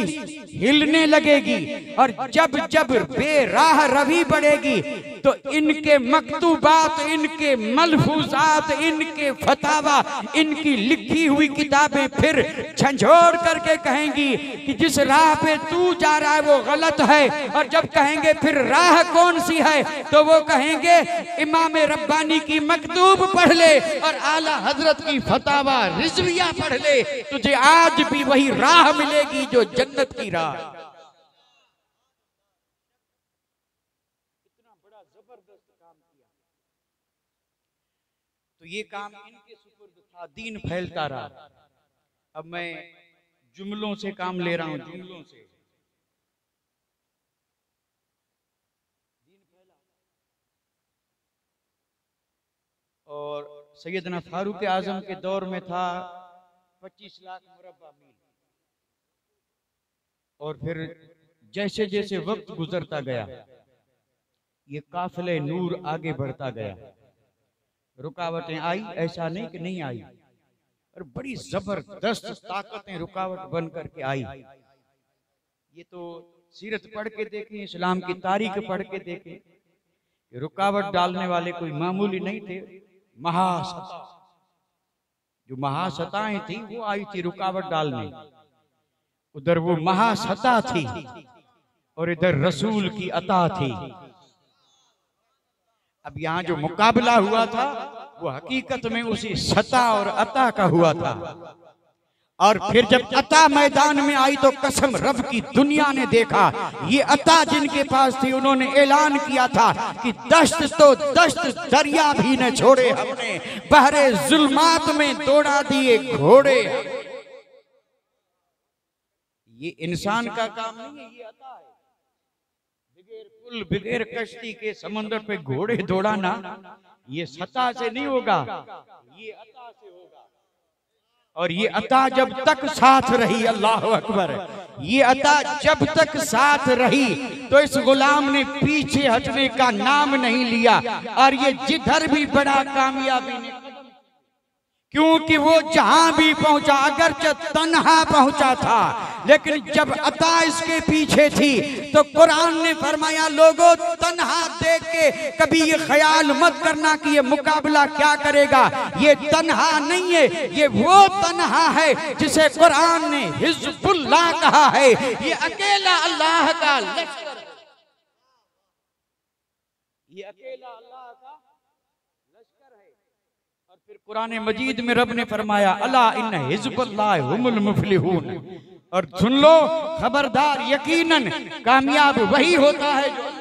हिलने लगेगी और जब जब बेराह रवि बढ़ेगी, तो इनके मकतूबात, इनके मलफूजात, इनके फतावा, इनकी लिखी हुई किताबें फिर झंझोड़ करके कहेंगी कि जिस राह पे तू जा रहा है वो गलत है। और जब कहेंगे फिर राह कौन सी है, तो वो कहेंगे इमाम रब्बानी की मकतूब पढ़ ले और आला हजरत की फतावा रिजविया पढ़ ले, तुझे आज भी वही राह मिलेगी जो जन्नत की राह। इतना बड़ा जबरदस्त काम किया। तो ये काम इनके सुपुर्द था, दीन फैलता रहा। अब मैं जुमलों से काम ले रहा हूं, जुमलों से दीन फैला। और सैयदना फारूक आजम के दौर में था 25 लाख मुरब्बा मील। और फिर जैसे जैसे वक्त गुजरता गया, ये काफिले नूर आगे बढ़ता गया। रुकावटें आई, ऐसा नहीं कि नहीं आई, और बड़ी जबरदस्त ताकतें रुकावट बन करके आई। ये तो सीरत पढ़ के देखें, इस्लाम की तारीख पढ़ के देखें, रुकावट डालने वाले कोई मामूली नहीं थे। महासता, जो महासताएं थी वो आई थी रुकावट डालने। उधर वो महासता थी और इधर रसूल की अता थी। अब यहाँ जो मुकाबला हुआ था वो हकीकत में उसी सता और अता का हुआ था। और फिर जब अता मैदान में आई तो कसम रब की दुनिया ने देखा, ये अता जिनके पास थी उन्होंने ऐलान किया था कि दश्त तो दश्त दरिया भी न छोड़े हमने, बहरे जुल्मात में दौड़ा दिए घोड़े। ये इंसान का काम नहीं है, ये अता है। बगैर पुल बगैर कश्ती के समंदर पे घोड़े दौड़ाना ये सता से नहीं होगा, ये अता से होगा। और ये अता जब तक साथ रही, अल्लाह अकबर, ये अता जब तक साथ रही तो इस गुलाम ने पीछे हटने का नाम नहीं लिया। और ये जिधर भी बड़ा कामयाबी ने क्योंकि वो जहां भी पहुंचा, अगरचे तन्हा पहुंचा था, लेकिन जब अता इसके पीछे थी तो कुरान ने फरमाया लोगों तन्हा देख के कभी ये ख्याल मत करना कि ये मुकाबला क्या करेगा। ये तन्हा नहीं है, ये वो तन्हा है जिसे कुरान ने हिज़्बुल्लाह कहा है। ये अकेला अल्लाह का लश्कर, ये अकेला अल्लाह का लश्कर है। और फिर कुरान मजीद में रब ने फरमाया अला इन्न हिज़्बुल्लाह हुमुल मुफ़्लिहून, और सुन लो खबरदार यकीनन कामयाब वही होता है जो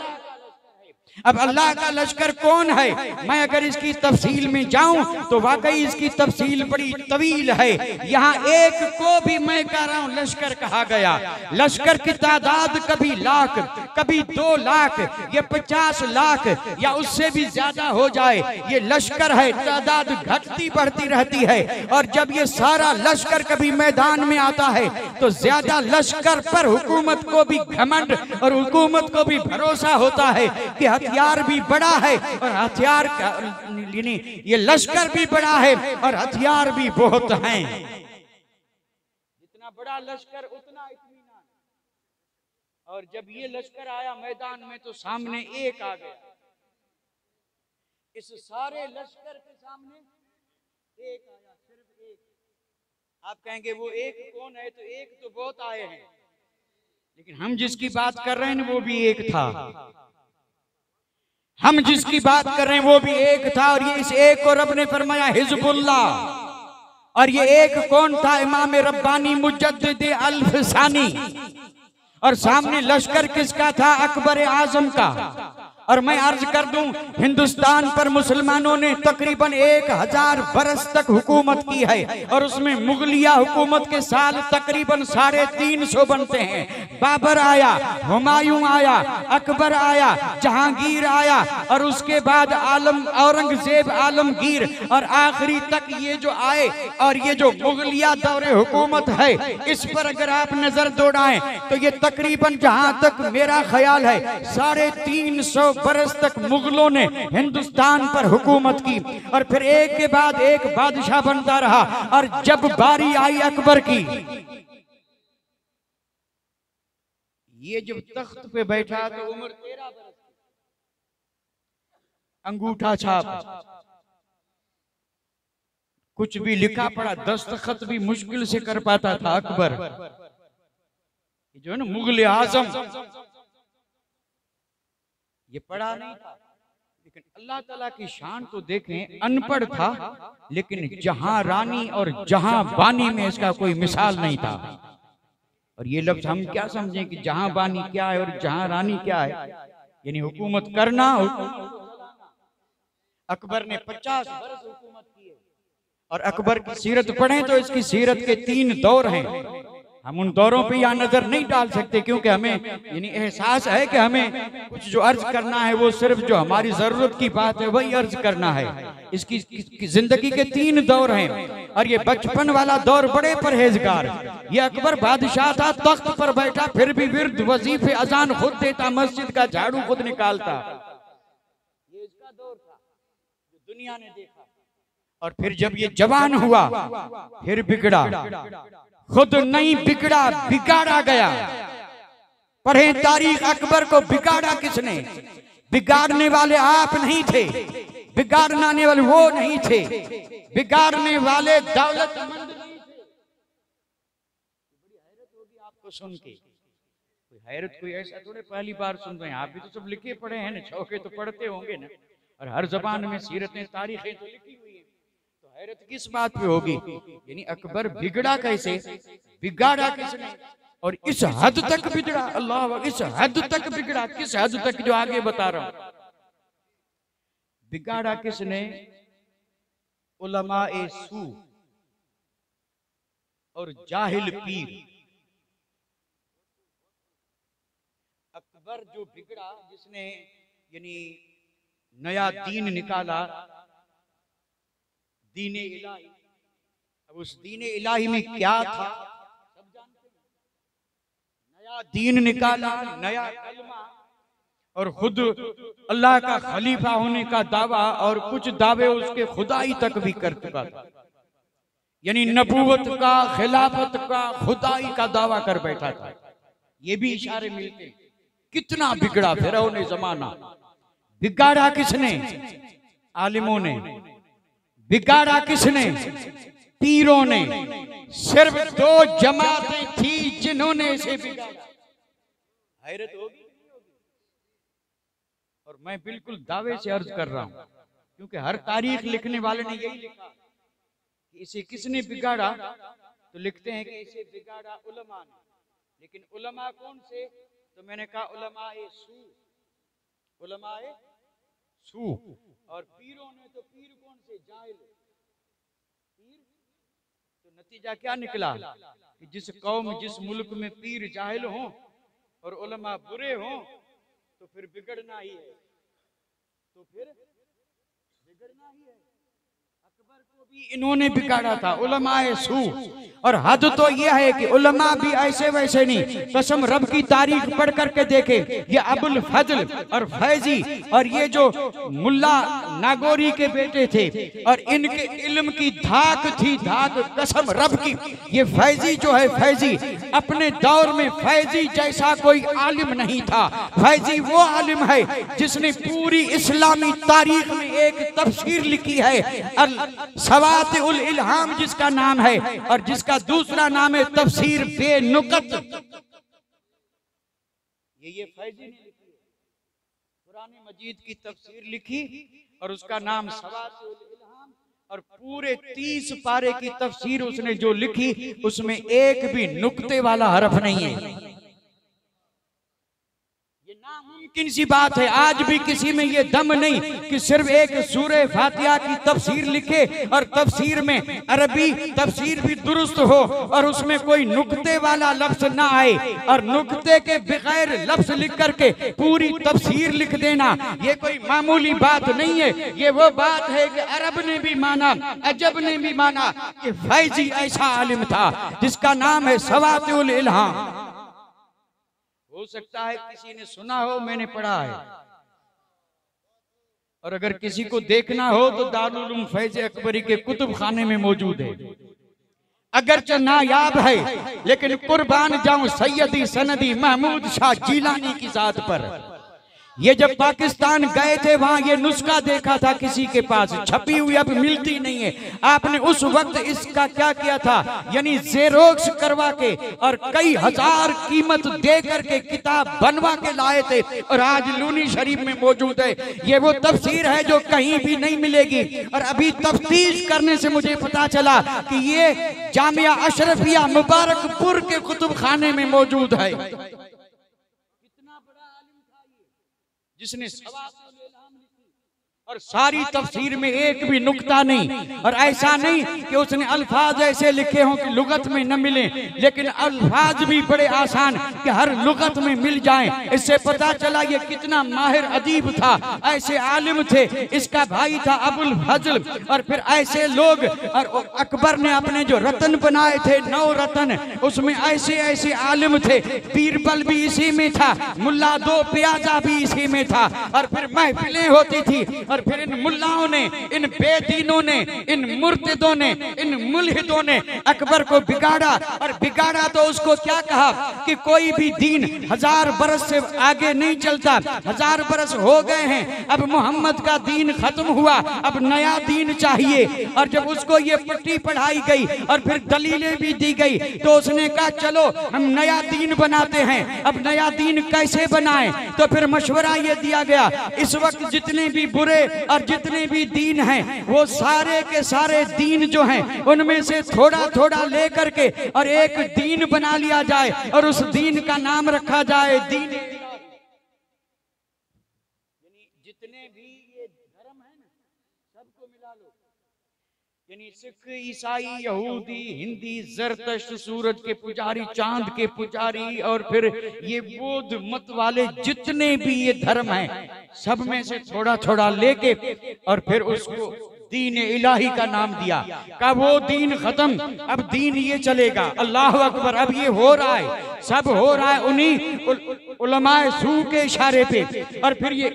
अब अल्लाह का लश्कर कौन है। मैं अगर इसकी तफसील में जाऊं तो वाकई इसकी तफसील बड़ी तवील है। यहाँ एक को भी मैं कह रहा हूं लश्कर कहा गया। लश्कर की तादाद कभी लाख, कभी 2 लाख, ये 50 लाख या उससे भी ज्यादा हो जाए, ये लश्कर है। तादाद घटती बढ़ती रहती है। और जब ये सारा लश्कर कभी मैदान में आता है तो ज्यादा लश्कर पर हुकूमत को भी घमंड और हुकूमत को भी भरोसा होता है कि हथियार भी बड़ा है और हथियार ये लश्कर भी बड़ा है और हथियार भी बहुत हैं। जितना बड़ा लश्कर उतना इत्मीनान। और जब ये लश्कर आया मैदान में तो सामने एक आ गया। इस सारे लश्कर के सामने एक आया, सिर्फ एक। आप कहेंगे वो एक कौन है, तो एक तो बहुत आए हैं, लेकिन हम जिसकी बात कर रहे हैं वो भी एक था। हम जिसकी बात कर रहे हैं वो भी एक था। और ये इस एक को रब ने फरमाया हिज़्बुल्लाह। और ये एक कौन था? इमाम रब्बानी मुजद्दिद अल्फसानी। और सामने लश्कर किसका था? अकबर आजम का। और मैं अर्ज कर दूं हिंदुस्तान पर मुसलमानों ने तकरीबन 1000 बरस तक हुकूमत की है। और उसमें मुगलिया हुकूमत के साल तकरीबन 350 बनते हैं। बाबर आया, हुमायूं आया, अकबर आया, जहांगीर आया, और उसके बाद औरंगजेब आलमगीर, और आखिरी तक ये जो आए। और ये जो मुगलिया दौरे हुकूमत है इस पर अगर आप नजर दौड़ाएं तो ये तकरीबन जहां तक मेरा ख्याल है 350 बरस तक मुगलों ने हिंदुस्तान पर हुकूमत की। और फिर एक के बाद एक बादशाह बनता रहा। और जब बारी आई अकबर की, ये जब तख्त पे बैठा तो उम्र 13 बरस, अंगूठा छाप, कुछ भी लिखा पड़ा, दस्तखत भी मुश्किल से कर पाता था अकबर। जो है ना मुगल आजम, ये पढ़ा नहीं था, लेकिन अल्लाह ताला की शान तो देखें, अनपढ़ था लेकिन जहां रानी और जहां बानी में इसका कोई मिसाल नहीं था। और ये लफ्ज हम क्या समझें कि जहां बानी क्या है और जहां रानी क्या है, यानी हुकूमत करना। अकबर ने 50 बरस हुकूमत की है। और अकबर की सीरत पढ़ें तो इसकी सीरत के 3 दौर हैं। हम उन दौरों पे यहाँ नजर नहीं डाल सकते क्योंकि हमें यानी एहसास है कि हमें कुछ जो अर्ज करना है वो सिर्फ जो हमारी जरूरत की बात है वही अर्ज करना है। इसकी जिंदगी के 3 दौर हैं। और ये बचपन वाला दौर बड़े परहेजगार। ये अकबर बादशाह था, तख्त पर बैठा, फिर भी विर्द वजीफे अजान खुद देता, मस्जिद का झाड़ू खुद निकालता। ये इसका दौर था जो दुनिया ने देखा। और फिर जब ये जवान हुआ फिर बिगड़ा, खुद नहीं बिगड़ा, बिगाड़ा गया। पढ़े तारीख, अकबर को बिगाड़ा किसने? बिगाड़ने वाले आप नहीं थे, बिगाड़ने वाले वो नहीं थे, बिगाड़ने वाले दौलतमंद नहीं थे। बड़ी हैरत होगी आपको सुन के, कोई हैरत कोई ऐसा थोड़े पहली बार सुन रहे हैं। आप भी तो सब लिखे पढ़े हैं ना, चौके तो पढ़ते होंगे ना, और हर जबान में सीरतें तारीखें तो लिखी हुई है। हैरत किस बात पे होगी? यानी अकबर बिगड़ा कैसे, बिगाड़ा किसने, और इस हद तक बिगड़ा। अल्लाह, इस हद तक बिगड़ा, किस हद तक जो आगे बता रहा हूं। बिगाड़ा किसने? उलमाए सू और जाहिल पीर। अकबर जो बिगड़ा, जिसने यानी नया दीन निकाला, दीने इलाही। अब उस दीने इलाही में क्या था सब जानते हैं। नया दीन निकाला, नया कलमा, और खुद अल्लाह का खलीफा होने का दावा, और कुछ दावे उसके खुदाई तक भी कर चुका था। यानी नबूवत का, खिलाफत का, खुदाई का दावा कर बैठा था। ये भी इशारे मिलते। कितना बिगड़ा फिरौने जमाना। बिगाड़ा किसने? आलिमों ने। बिगाड़ा किसने? पीरों ने। सिर्फ दो जमातें थी जिन्होंने इसे बिगाड़ा। हैरत होगी। और मैं बिल्कुल दावे से अर्ज कर रहा हूं, क्योंकि हर तारीख लिखने वाले ने यही लिखा कि इसे किसने बिगाड़ा, तो लिखते हैं कि इसे बिगाड़ा उलमा ने। लेकिन उलमा कौन से? तो मैंने कहा उलमाए सू, उलमाए सू। और पीरों ने, तो पीर कौन से? जाहिल पीर। तो नतीजा क्या निकला कि जिस कौम, जिस मुल्क में पीर जाहिल हों और उलमा बुरे हों, तो फिर बिगड़ना ही है, तो फिर बिगड़ना ही है। अकबर को भी इन्होंने बिगाड़ा था, उलमाए सू। और हद तो यह है कि उलमा भी ऐसे वैसे नहीं। कसम रब की तारीख पढ़ करके देखे, ये अबुल फजल और फैजी और ये जो मुल्ला नागौरी के बेटे थे, और इनके इल्म की धाक थी, धाक कसम रब की। ये फैजी जो है, फैजी अपने दौर में फैजी जैसा कोई आलिम नहीं था। फैजी वो आलिम है जिसने पूरी इस्लामी तारीख में एक तफसीर लिखी है, सवातिउल इल्हाम जिसका नाम है, और जिसका दूसरा नाम है तफसीर बेनुकत। ये फैजी ने लिखी है। कुरान मजीद की तफसीर लिखी और उसका नाम सवातिउल इल्हाम, और पूरे 30 पारे की तफसीर उसने जो लिखी उसमें एक भी नुक्ते वाला हरफ नहीं है। नामुमकिन सी बात है। आज भी किसी में ये दम नहीं कि सिर्फ एक सूरे फातिहा की तफसीर लिखे और तफसीर में अरबी तफसीर भी दुरुस्त हो और उसमें कोई नुक्ते वाला लफ्ज ना आए, और नुक्ते के बगैर लफ्ज लिख करके पूरी तफसीर लिख देना ये कोई मामूली बात नहीं है। ये वो बात है कि अरब ने भी माना, अजब ने भी माना कि फैजी ऐसा आलिम था जिसका नाम है सवातिउल इल्हाम। हो सकता है किसी ने सुना हो, मैंने पढ़ा है। और अगर किसी को देखना हो तो दारुल उलूम फैज अकबरी के कुतुब खाने में मौजूद है। अगरचे नायाब है, लेकिन कुर्बान जाऊं सैयदी सनदी महमूद शाह जीलानी की जात पर। ये जब पाकिस्तान गए थे वहां ये नुस्खा देखा था किसी के पास, छपी हुई अब मिलती नहीं है। आपने उस वक्त इसका क्या किया था, यानी जेरोक्स करवा के और कई हजार कीमत दे करके किताब बनवा के लाए थे, और आज लूनी शरीफ में मौजूद है। ये वो तफसीर है जो कहीं भी नहीं मिलेगी। और अभी तफ्तीश करने से मुझे पता चला कि ये जामिया अशरफिया मुबारकपुर के कुतुब खाने में मौजूद है। जिसने और सारी तफसीर में एक भी नुक्ता नहीं, और ऐसा नहीं कि उसने अल्फाज ऐसे लिखे हों कि लुगत में न मिले, लेकिन अल्फाज भी बड़े आसान कि हर लुगत में मिल जाएं। इससे पता चला ये कितना माहिर अदीब था, ऐसे आलिम थे। इसका भाई था अबुल फजल, और फिर ऐसे लोग। और अकबर ने अपने जो रतन बनाए थे, 9 रतन, उसमें ऐसे ऐसे आलिम थे। बीरबल भी इसी में था, मुल्ला दो प्याजा भी इसी में था। और फिर महफिलें होती थी, और फिर इन मुल्लाओं ने, इन बेदीनों ने, इन मुर्तिदों ने, इन मुल्हिदों ने अकबर को बिगाड़ा। और बिगाड़ा तो उसको क्या कहा कि कोई भी दीन 1000 बरस से आगे नहीं चलता। 1000 बरस हो गए हैं, अब मोहम्मद का दीन खत्म हुआ, अब नया दीन चाहिए। और जब उसको ये पट्टी पढ़ाई गई और फिर दलीलें भी दी गई, तो उसने कहा चलो हम नया दीन बनाते हैं। अब नया दीन कैसे बनाएं? तो फिर मशवरा ये दिया गया, इस वक्त जितने भी बुरे और जितने भी दीन हैं, वो सारे के सारे दीन जो हैं उनमें से थोड़ा थोड़ा लेकर के और एक दीन बना लिया जाए, और उस दीन का नाम रखा जाए दीन। जितने भी ये धर्म है ना, सबको मिला लो। यानी सिख, ईसाई, यहूदी, हिंदी, जरदश्त, सूरज के पुजारी, चांद के पुजारी, और फिर ये बौद्ध मत वाले जितने भी ये धर्म हैं, सब में से थोड़ा थोड़ा लेके और फिर उसको दीन इलाही का नाम दिया। का वो दीन खत्म, अब दीन ये चलेगा। अल्लाह अकबर। अब ये हो रहा है, सब हो रहा है। उलमाए सू के इशारे पे, और फिर ये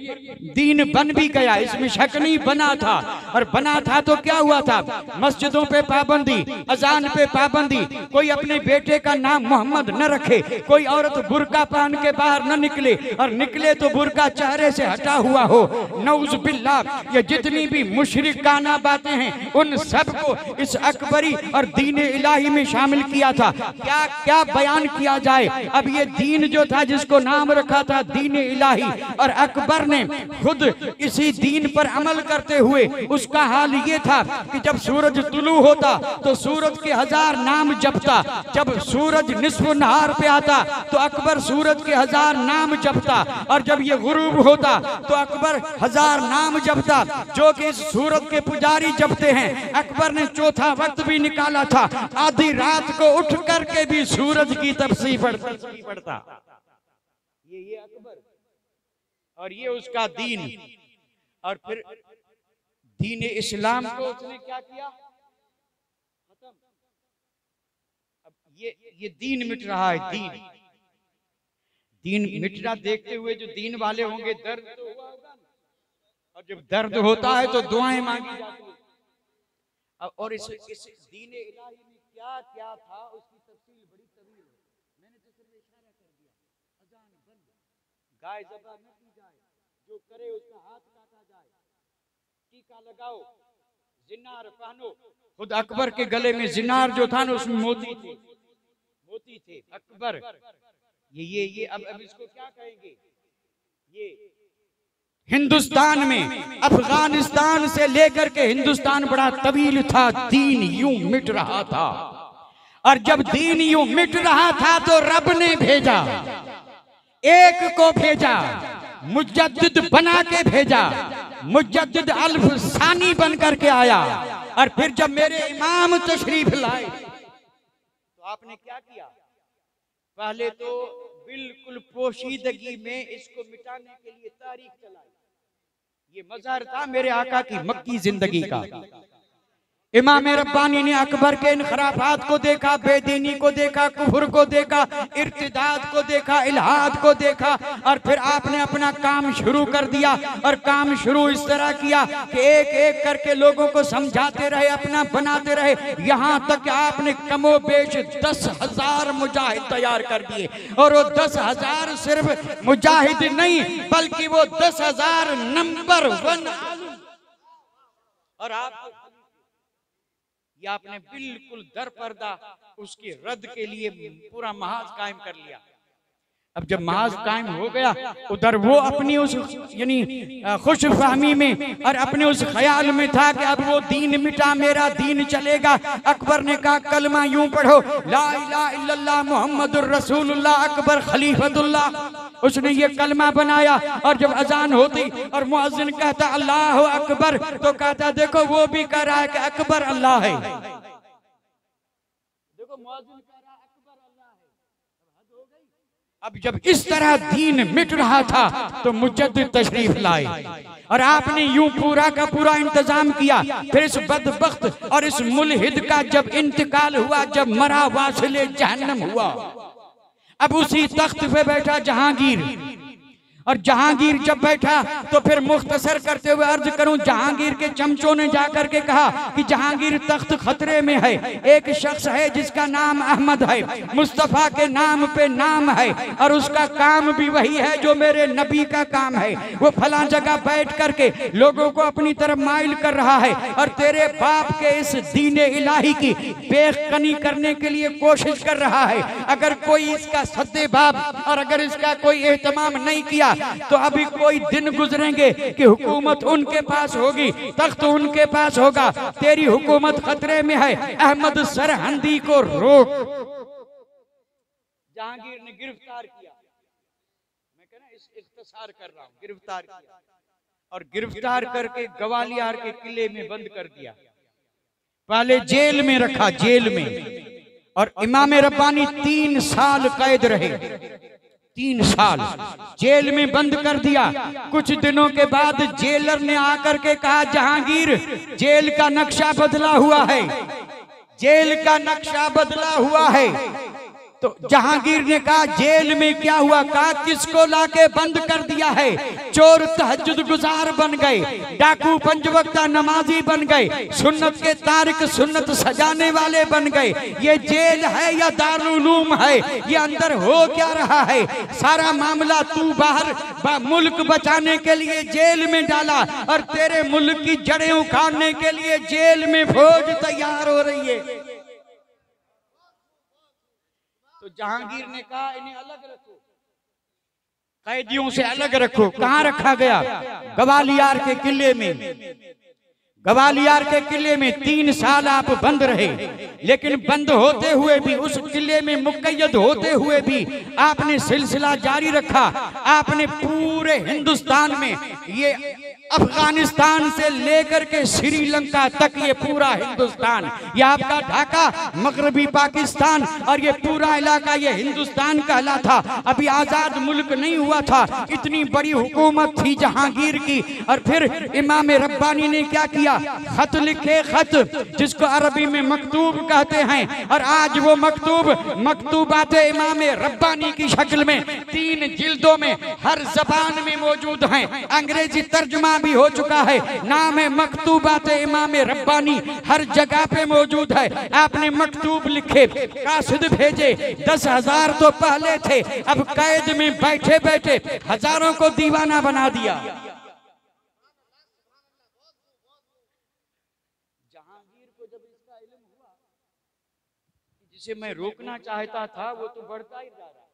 दीन बन भी गया, इसमें शक नहीं। बना था, और बना था तो क्या हुआ था, मस्जिदों पे पाबंदी, अजान पे पाबंदी, कोई अपने बेटे का नाम मोहम्मद न रखे, कोई औरत बुर्का पहन के बाहर न निकले, और निकले तो बुर्का चेहरे से हटा हुआ हो। नऊज़ बिल्लाह, ये जितनी भी मुशरिकाना बातें हैं उन सबको इस अकबरी और दीन इलाही में शामिल किया था। क्या क्या बयान किया जाए। अब ये दीन जो था, जिसको नाम रखा था दीन इलाही, और अकबर ने खुद इसी दीन पर अमल करते हुए, उसका हाल ये था कि जब सूरज तुलू होता तो सूरज के 1000 नाम जपता, जब सूरज निस्फ नहार पे आता तो अकबर सूरज के 1000 नाम जपता, और जब ये गुरूब होता तो अकबर 1000 नाम जपता, जो कि इस सूरज के पुजारी जपते हैं। अकबर ने चौथा वक्त भी निकाला था, आधी रात को उठ करके भी सूरज की तस्बीह पढ़ता। ये अकबर, और ये उसका दीन। और फिर दीन इस्लाम को उसने क्या किया, खत्म। अब ये दीन मिट रहा है। दीन मिटना देखते हुए जो दीन वाले होंगे, दर्द तो हुआ होगा, और जब दर्द होता है तो दुआएं मांगी जाती है। और इस दीन इलाही में क्या क्या था, उसकी तफसील बड़ी तवील है, मैंने तो सिर्फ इशारा कर दिया। अजान बंद, गाय ज़बह न की जाए, जो करे उसका हाथ काटा जाए, टीका लगाओ, जिनार पहनो। खुद अकबर के गले में जिनार जो था ना, उसमें मोती थे। अकबर ये अब इसको क्या कहेंगे, ये हिंदुस्तान में अफगानिस्तान से लेकर के हिंदुस्तान बड़ा तवील था, दीन यूं मिट रहा था। और जब दीन यूं मिट रहा था तो रब ने भेजा, एक को भेजा, मुजद्दिद बना के भेजा, मुजद्दिद अल्फ सानी बन करके आया। और फिर जब मेरे इमाम तशरीफ लाए तो आपने क्या किया, पहले तो बिल्कुल पोशीदगी में इसको मिटाने के लिए तारीख चलाई। ये मज़हर था मेरे आका की मक्की जिंदगी का। इमाम रब्बानी ने अकबर के इन खराफात को देखा, बेदीनी को देखा, कुफर को देखा, इर्तिदाद को देखा, इल्हाद को देखा, और फिर आपने अपना काम शुरू कर दिया। और काम शुरू इस तरह किया कि एक एक करके लोगों को समझाते रहे, अपना बनाते रहे, यहाँ तक कि आपने कमोबेश 10,000 मुजाहिद तैयार कर दिए। और वो 10,000 सिर्फ मुजाहिद नहीं, बल्कि वो 10,000 नंबर 1 और आप या आपने बिल्कुल दर पर्दा उसके रद्द के लिए पूरा महाज कायम कर लिया। अब जब महाज कायम हो गया, उधर वो अपनी उस यानी खुश फहमी में और अपने उस ख्याल में था कि अब वो दीन मिटा, मेरा दीन चलेगा। अकबर ने कहा कलमा यूं पढ़ो, ला इलाहा इल्लल्लाह मुहम्मदुर रसूलुल्लाह अकबर खलीफतुल्लाह। उसने ये कलमा बनाया, और जब अजान होती और मुअज्जिन कहता अल्लाह अकबर, तो कहता देखो वो भी कह रहा है कि अकबर अल्लाह है। देखो मुअज्जिन कह रहा है अकबर अल्लाह है, हद हो गई। अब जब इस तरह दीन मिट रहा था तो मुजद्दिद तशरीफ लाए, और आपने यूं पूरा का पूरा इंतजाम किया। फिर इस बदबख्त और इस मुल्हिद का जब इंतकाल हुआ, जब मरा वासिले जहन्नम हुआ, अब उसी तख्त पे बैठा जहांगीर। और जहांगीर जब बैठा तो फिर मुख्तसर करते हुए अर्ज करूं, जहांगीर के चमचों ने जाकर के कहा कि जहांगीर तख्त खतरे में है। एक शख्स है जिसका नाम अहमद है, मुस्तफ़ा के नाम पे नाम है, और उसका काम भी वही है जो मेरे नबी का काम है। वो फला जगह बैठ करके लोगों को अपनी तरफ माइल कर रहा है, और तेरे बाप के इस दीन इलाही की बेखनी करने के लिए कोशिश कर रहा है। अगर कोई इसका सद्देबाब और अगर इसका कोई एहतमाम नहीं किया तो अभी कोई दिन गुजरेंगे कि हुकूमत उनके पास होगी, तख्त उनके पास होगा, तेरी हुकूमत खतरे में है। अहमद सरहंदी को रोक। जहांगीर ने गिरफ्तार किया, मैं कहना इस इख्तिसार कर रहा हूं, गिरफ्तार किया, और गिरफ्तार करके ग्वालियर के किले में बंद कर दिया। पहले जेल में रखा, जेल में, और इमाम रब्बानी 3 साल कैद रहे। 3 साल जेल में बंद कर दिया। कुछ दिनों के बाद जेलर ने आकर के कहा जहांगीर जेल का नक्शा बदला हुआ है, जेल का नक्शा बदला हुआ है। तो जहांगीर ने कहा जेल में क्या हुआ? कहा किसको लाके बंद कर दिया है? चोर तहज्जुद गुजार बन गए, डाकू पंजवक्ता नमाजी बन गए, सुन्नत के तारिक सुन्नत सजाने वाले बन गए। ये जेल है या दारुल उलूम है? ये अंदर हो क्या रहा है? सारा मामला तू बाहर मुल्क बचाने के लिए जेल में डाला और तेरे मुल्क की जड़ें उखाड़ने के लिए जेल में फौज तैयार हो रही है। तो जहांगीर ने कहा इन्हें अलग रखो, कैदियों से अलग रखो। कहां रखा गया? ग्वालियर के किले में। ग्वालियर के किले में 3 साल आप बंद रहे, लेकिन बंद होते हुए भी, उस किले में मुक़य्यद होते हुए भी आपने सिलसिला जारी रखा। आपने पूरे हिंदुस्तान में, ये अफगानिस्तान से लेकर के श्रीलंका तक, ये पूरा हिंदुस्तान, ये आपका ढाका, मगरबी पाकिस्तान और ये पूरा इलाका ये हिंदुस्तान कहलाता। अभी आजाद मुल्क नहीं हुआ था। इतनी बड़ी हुकूमत थी जहांगीर की। और फिर इमाम रब्बानी ने क्या किया? खत लिखे, खत जिसको अरबी में मकतूब कहते हैं। और आज वो मकतूबात इमाम रब्बानी की शक्ल में 3 जिल्दों में हर जबान में मौजूद हैं। अंग्रेजी तर्जुमा भी हो चुका है। नाम है मकतूबात इमाम रब्बानी, हर जगह पे मौजूद है। आपने मकतूब लिखे, कासिद भेजे, 10,000 तो पहले थे, अब कैद में बैठे बैठे हजारों को दीवाना बना दिया। जहांगीर को जब इसका इल्म हुआ, जिसे मैं रोकना चाहता था वो तो बढ़ता ही जा रहा है।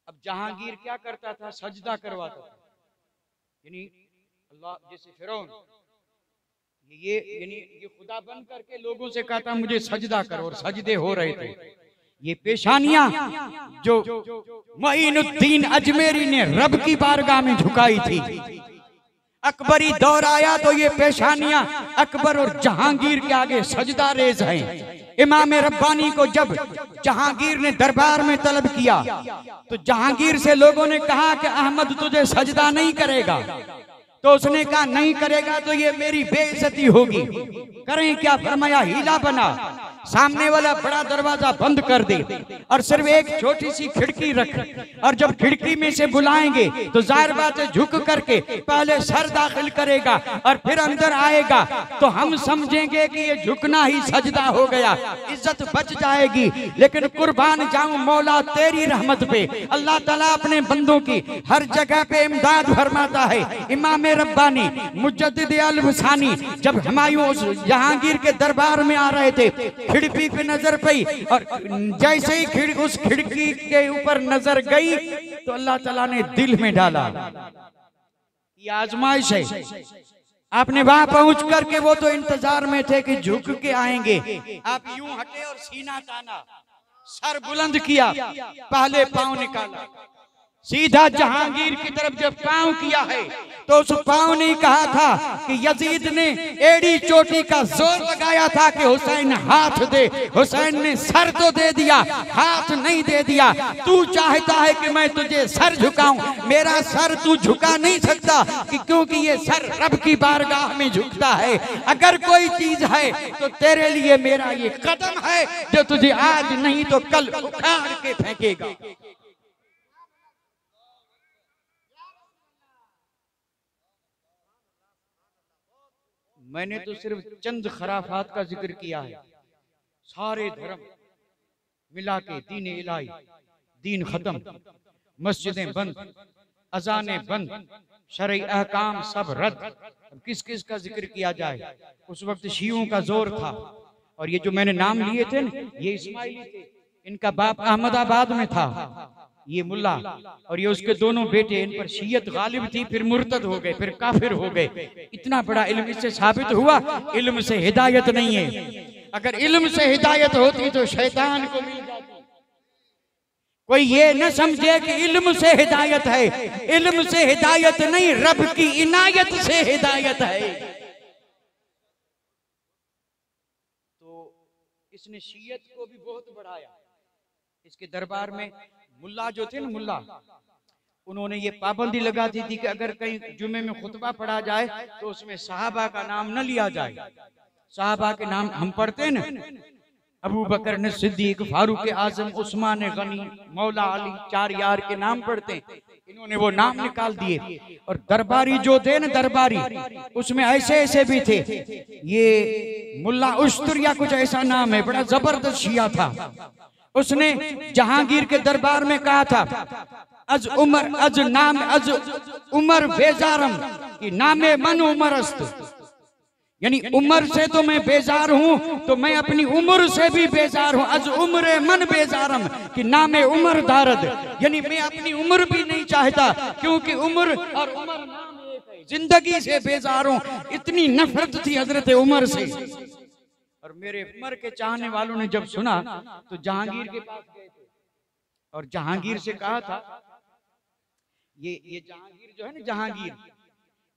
अब जहांगीर क्या करता था? सजदा करवाता था। यानी अल्लाह, जैसे फिरौन ये खुदा बन करके लोगों से कहता मुझे सजदा करो, और सजदे हो रहे थे। ये पेशानियां जो मोइनुद्दीन अजमेरी ने रब की बारगाह में झुकाई थी। अकबरी दौर आया तो ये पेशानियां अकबर और जहांगीर के आगे सजदा रेज हैं। इमाम रब्बानी को जब जहांगीर ने दरबार में तलब किया तो जहांगीर से लोगों ने कहा कि अहमद तुझे सजदा नहीं करेगा। तो उसने कहा नहीं करेगा तो ये मेरी बेइज्जती होगी। करें क्या? फरमाया हीला बना, सामने वाला बड़ा दरवाजा बंद कर दे और सिर्फ एक छोटी सी खिड़की रख, और जब खिड़की में से बुलाएंगे तो जाहिर बात है झुक करके पहले सर दाखिल करेगा और फिर अंदर आएगा, तो हम समझेंगे कि ये झुकना ही सजदा हो गया, इज्जत बच जाएगी। लेकिन कुर्बान जाऊं मौला तेरी रहमत पे, अल्लाह ताला अपने बंदों की हर जगह पे इमदाद फरमाता है। इमाम रब्बानी मुजद्दिद अल-हुसैनी जब हुमायूं जहांगीर के दरबार में आ रहे थे, खिड़की पे नजर पई और जैसे ही उस खिड़की के ऊपर नजर गई तो अल्लाह ताला ने दिल में डाला ये आजमाइश है। आपने वहां पहुंच करके, वो तो इंतजार में थे कि झुक के आएंगे, आप यूं हटे और सीना ताना, सर बुलंद किया, पहले पांव निकाला, सीधा जहांगीर की तरफ जब पांव किया है तो उस पांव ने कहा था कि यजीद ने एड़ी चोटी का जोर लगाया था कि हुसैन हाथ दे, हुसैन ने सर तो दे दिया, हाथ नहीं दे दिया। तू चाहता है कि मैं तुझे सर झुकाऊं, मेरा सर तू झुका नहीं सकता कि क्योंकि ये सर रब की बारगाह में झुकता है। अगर कोई चीज है तो तेरे लिए मेरा ये कदम है जो तुझे आज नहीं तो कल उखाड़ के फेंकेगा। मैंने तो सिर्फ चंद खराफात का जिक्र किया है। सारे धर्म मिला के दीन इलाही, दीन खत्म, मस्जिदें बंद, अजानें बंद, शरई अहकाम सब रद्द। किस किस का जिक्र किया जाए? उस वक्त शियों का जोर था। और ये जो मैंने नाम लिए थे न, ये इस्माइली थे, इनका बाप अहमदाबाद में था, ये मुल्ला, और ये उसके दोनों बेटे। इन पर शियत गालिब थी, फिर मुर्तद हो गए, फिर काफिर हो गए। इतना बड़ा इल्म इससे साबित हुआ, इल्म से हिदायत नहीं है। अगर इल्म से हिदायत होती तो शैतान को मिल जाती। कोई ये न समझे कि इल्म से हिदायत है, इल्म से हिदायत नहीं, रब की इनायत से हिदायत है। तो इसने शियत को भी बहुत बढ़ाया। इसके दरबार में मुल्ला जो थे ना, मुल्ला, उन्होंने ये पाबंदी लगा दी थी कि अगर कहीं जुमे में खुतबा पढ़ा जाए तो उसमें सहाबा का नाम न लिया जाए। सहाबा के नाम हम पढ़ते हैं ना, अबू बकर ने सिद्दीक, फारूक आजम, उस्मान गनी, मौला अली, 4 यार के नाम पढ़ते हैं। इन्होंने वो नाम निकाल दिए। और दरबारी जो थे ना, दरबारी, उसमें ऐसे ऐसे भी थे। ये मुल्ला उस्तुरिया कुछ ऐसा नाम है, बड़ा जबरदस्त शिया था। उसने जहांगीर के दरबार में कहा था, अज उमर बेजारम कि नामे मन उमरस्त, यानी उम्र से तो मैं बेजार हूँ, तो मैं अपनी उम्र से भी बेजार हूँ। अज उम्र मन बेजारम कि नामे उम्र दारद, यानी मैं अपनी उम्र भी नहीं चाहता, क्योंकि उम्र और उम्र नाम एक है। जिंदगी से बेजार हूँ। इतनी नफरत थी हजरत उमर से। और मेरे उमर के चाहने वालों ने जब सुना तो जहांगीर के पास गए थे और जहांगीर से कहा था, ये जहांगीर जो है ना, जहांगीर,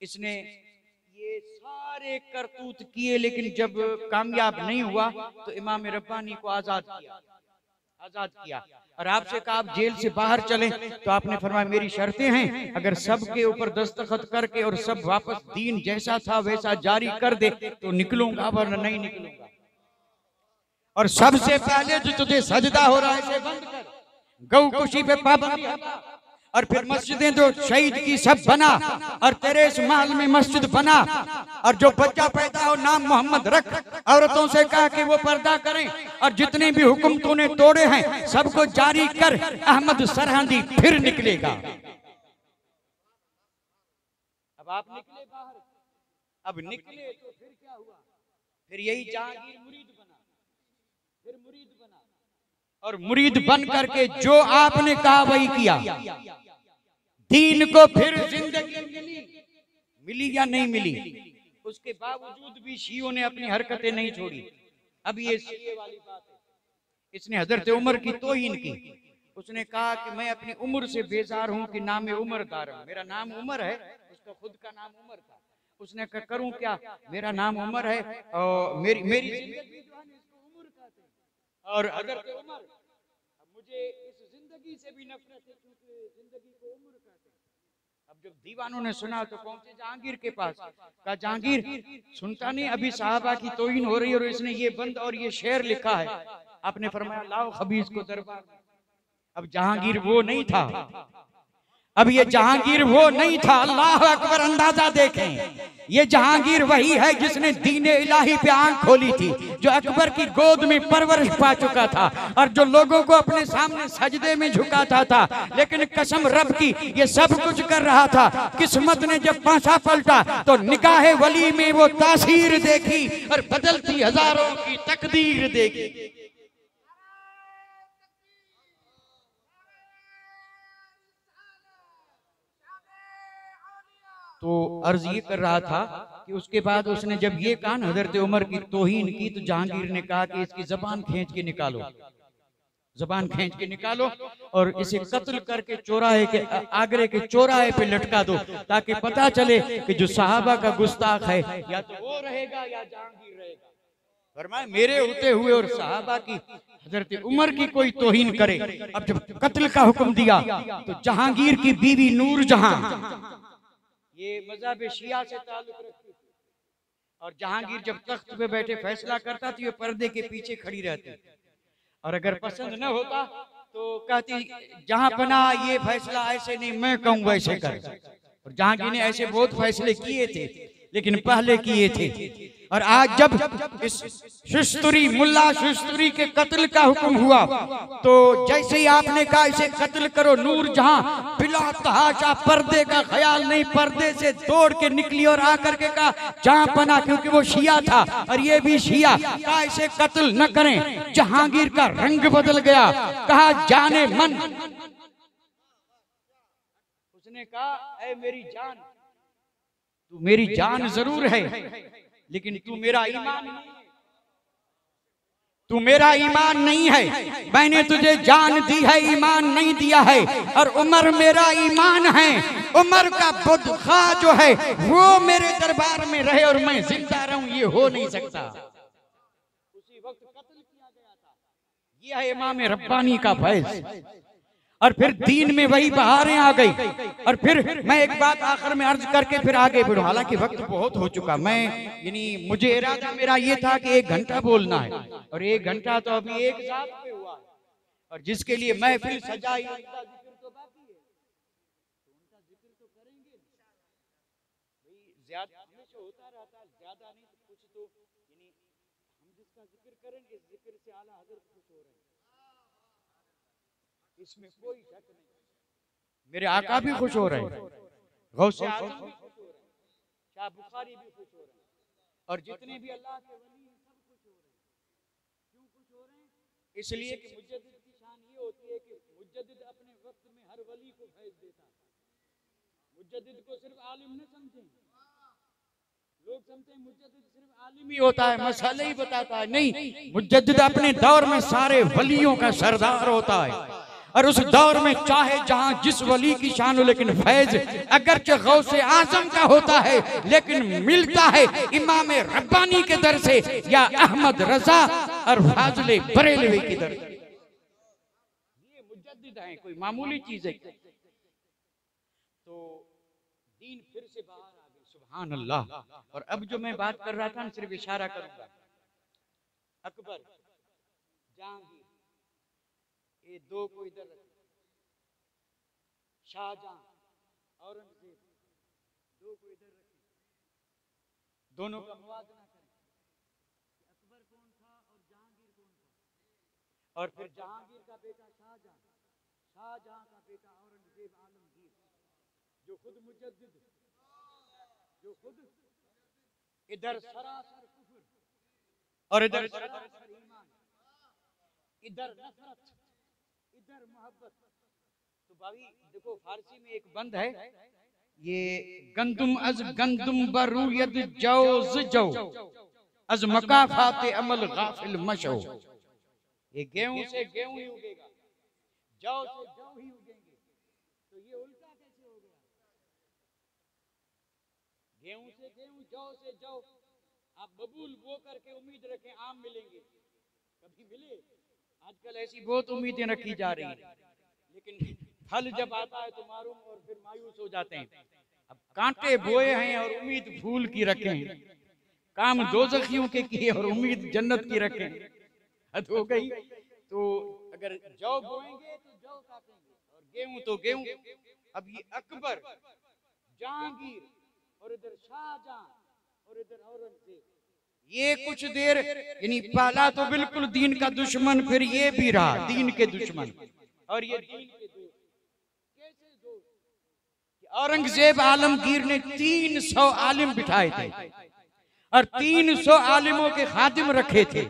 इसने ये सारे करतूत किए, लेकिन जब कामयाब नहीं हुआ तो इमाम रब्बानी को आजाद किया और आपसे कहा आप जेल से बाहर चलें। तो आपने फरमाया मेरी शर्तें हैं, अगर सबके ऊपर दस्तखत करके और सब वापस दीन जैसा था वैसा जारी कर दे तो निकलूंगा, वरना नहीं निकलूंगा। और सबसे पहले जो तुझे सजदा हो रहा है इसे बंद कर, गौ खुशी पे पाबंदी हटा, और फिर मस्जिदें जो शहीद की सब बना, और तेरे इस महल में मस्जिद बना, और जो बच्चा पैदा हो नाम मोहम्मद रख। औरतों से कहा कि वो पर्दा करें, और जितने भी हुक्म तूने तोड़े हैं सबको जारी कर। अहमद सरहदी फिर निकलेगा। अब आप निकले बाहर, अब निकले तो फिर क्या हुआ? फिर यही जहांगीर मुरीद बना, फिर मुरीद बना, और मुरीद बन करके जो आपने कहा वही किया। दीन को फिर जिंदगी मिली या नहीं मिली, उसके बावजूद भी शियों ने अपनी हरकतें नहीं छोड़ी। अब ये शिये वाली बात है, इसने हजरत उमर की तौहीन की। उसने कहा कि मैं अपनी उम्र से बेजार हूं कि नाम उमर दार, मेरा नाम उमर है, उसका खुद का नाम उमर था। उसने कहा करूं क्या, मेरा नाम उमर है और मेरी जिंदगी जो है इसको उमर कहते हैं। और हजरत उमर, मुझे इस जिंदगी से भी नफरत है क्योंकि जिंदगी को उम्र कहते हैं। अब जब दीवानों ने सुना तो पहुंचे जहांगीर के पास, कहा जहांगीर सुनता नहीं, अभी साहबा की तौहीन हो रही है और इसने ये बंद और ये शेर लिखा है। आपने फरमाया लाओ खबीज को दरबार। अब जहांगीर वो नहीं था, अब ये जहांगीर वो नहीं था। अल्लाह अकबर, अंदाजा देखें, ये जहांगीर वही है जिसने दीने इलाही पे आंख खोली थी, जो अकबर की गोद में परवरिश पा चुका था और जो लोगों को अपने सामने सजदे में झुकाता था। लेकिन कसम रब की ये सब कुछ कर रहा था, किस्मत ने जब पांचा पलटा तो निगाहे वली में वो तासीर देखी और बदलती हजारों की तकदीर देखी। तो अर्ज ये कर रहा था कि उसके बाद उसने जब ये कहा हजरत उमर की तौहीन की, तो जहांगीर ने कहा कि इसकी जबान खींच के निकालो, जबान खींच के निकालो और इसे कत्ल करके चौराहे के, आगरे के चौराहे पे लटका दो, ताकि पता चले कि जो सहाबा का गुस्ताख है या तो वो रहेगा या जहांगीर रहेगा। फरमाया मेरे होते हुए और सहाबा की, हजरत उमर की कोई तौहीन करे। अब जब कत्ल का हुक्म दिया तो जहांगीर की बीवी नूर जहां, ये मज़हब शिया से ताल्लुक रखती थी, और जहांगीर जब तख्त पे बैठे फैसला करता थी, वो पर्दे के पीछे खड़ी रहती, और अगर पसंद न होता तो कहती जहां बना ये फैसला ऐसे नहीं, मैं कहूं वैसे कर। और जहांगीर ने ऐसे बहुत फैसले किए थे, लेकिन पहले किए थे। और आज जब इस शुस्तुरी, मुल्ला शुस्तुरी के कत्ल का हुक्म हुआ, तो जैसे ही आपने कहा इसे कत्ल करो, नूर जहां बिला तहाशा पर्दे का ख्याल नहीं, पर्दे से दौड़ के निकली और आकर के कहा जहां पना, क्योंकि वो शिया था और ये भी शिया, कहा इसे कत्ल न करें। जहांगीर का रंग बदल गया, कहा जाने मन। उसने कहा ऐ मेरी जान, तू मेरी जान जरूर है लेकिन तू मेरा ईमान नहीं है, तू मेरा ईमान नहीं है। मैंने तुझे जान दी है, ईमान नहीं दिया है। और उमर मेरा ईमान है, उमर का बुदखा जो है वो मेरे दरबार में रहे और मैं जिंदा रहूं, ये हो नहीं सकता। उसी वक्त कत्ल किया गया था। यह है इमाम रब्बानी का फैज़। और फिर दीन में वही बहारें आ गई। और फिर मैं एक बात आखिर में अर्ज करके फिर आगे बढ़ूं, हालांकि वक्त बहुत हो चुका। मैं यानी मुझे इरादा मेरा ये था कि 1 घंटा बोलना है, और 1 घंटा तो अभी एक साथ में हुआ है, और जिसके लिए महफिल सजाई तो बाकी है, उनका जिक्र तो करेंगे। ज्यादा हमेशा होता रहता है, ज्यादा नहीं तो कुछ तो यानी हम जिसका जिक्र करेंगे, जिक्र से आला हज़रत खुश हो रहे हैं, इसमें कोई शक नहीं। मेरे आका भी खुश हो रहे हैं, गौसे आज़म भी खुश हो रहे हैं, शाह बुखारी भी खुश हो रहे हैं, और जितने भी अल्लाह के वली हैं सब खुश हो रहे हैं। क्यों खुश हो रहे हैं? इसलिए कि मुजद्दिद की शान ये होती है कि मुजद्दिद अपने वक्त में हर वली को फैज़ देता है। मुजद्दिद को सिर्फ आलिम न समझें, लोग समझते हैं मुजद्दिद सिर्फ आलिम ही होता है, मसले ही बताता है। नहीं, मुजद्दिद अपने दौर में सारे वलियों का सरदार होता है, और उस दौर में चाहे जहां जिस वली की शान हो, लेकिन फैज अगरचे गौसे आजम का होता है, लेकिन मिलता है इमाम रब्बानी के दर से या अहमद रजा और फाजिले बरेलवी की दर से। ये मुजद्दिद हैं, कोई मामूली चीज है। तो दीन फिर से बाहर आ गई, सुभान अल्लाह। और अब जो मैं बात कर रहा था ना, सिर्फ इशारा करूंगा। अकबर, जहांगीर, ये दो को इधर रखें, शाहजहां, औरंगजेब, दो को इधर रखें, दोनों का मुवाजना करें कि अकबर कौन था और जहांगीर कौन था। और फिर जहांगीर का बेटा शाहजहां, शाहजहां का बेटा औरंगजेब आलमगीर, जो खुद मुजद्दिद, जो खुद इधर सरासर कुफ्र और इधर सरासर ईमान, इधर नफरत, इधर मोहब्बत। तो भाई देखो, फारसी में एक बंद है, ये गंदुम अज गंदुम बरूयत जौज जौ अज मकाफात अमल गाफिल मशो। ये गेहूं से गेहूं ही उगेगा, जौ से जौ ही उगेंगे। तो ये उल्टा कैसे हो गया? गेहूं से गेहूं, जौ से जौ। आप बबूल बो करके उम्मीद रखें आम मिलेंगे, कभी मिले? आजकल ऐसी बहुत उम्मीदें रखी जा रही हैं, लेकिन फल जब आता है तो मारूम और फिर मायूस हो जाते हैं। अब कांटे बोए हैं और उम्मीद फूल की रखें, काम दोज़खियों के किए और उम्मीद जन्नत की रखें, हद हो गई। तो अगर जौ बोएंगे तो जौ काटेंगे, और गेहूं तो गेहूं। अब ये अकबर, जहांगीर, और इधर शाहजहां, और इधर औरंगजेब, ये कुछ देर यानी पहला तो बिल्कुल दीन का दुश्मन, फिर ये भी रहा दीन के दुश्मन, और ये दीन के दोस्त। कैसे दोस्त? कि औरंगजेब आलमगीर ने 300 आलिम बिठाए थे, और 300 आलिमों के खादिम रखे थे।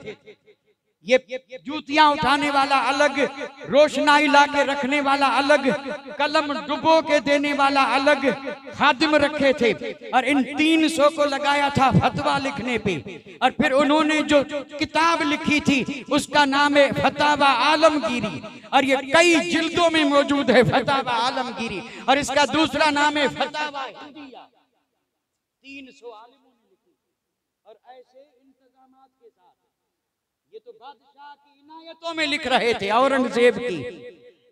ये जूतियां उठाने वाला अलग, रोशनाई ला के रखने वाला अलग, कलम डुबो के देने वाला अलग खादिम रखे थे। और इन 300 को लगाया था फतवा लिखने पे। और फिर उन्होंने जो किताब लिखी थी उसका नाम है फतावा आलमगीरी, और ये कई जिल्दों में मौजूद है फतावा आलमगीरी, और इसका दूसरा नाम है फतावा हिंदिया। 300 आलिमों ने लिखी, और ऐसे इंतजामात के साथ। ये तो बादशाह की इनायतों में लिख रहे थे, औरंगजेब की।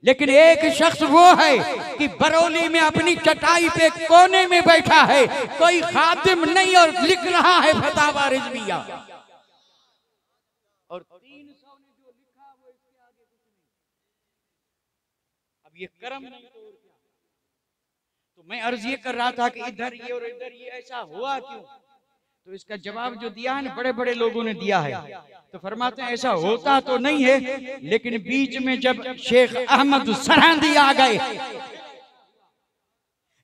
लेकिन एक शख्स वो है कि बरौली में अपनी चटाई पे कोने में बैठा है, कोई खादिम नहीं, और लिख रहा है फतावा रिजविया। और 300 ने जो लिखा वो इसके आगे कुछ नहीं। अब ये कर्म नहीं तो और क्या? तो मैं अर्ज ये कर रहा था कि इधर ये और इधर ये ऐसा हुआ क्यों? तो इसका जवाब जो दिया है ना, बड़े बड़े लोगों ने दिया है। तो फरमाते हैं ऐसा होता तो नहीं है, लेकिन बीच में जब शेख अहमद सरहंदी आ गए,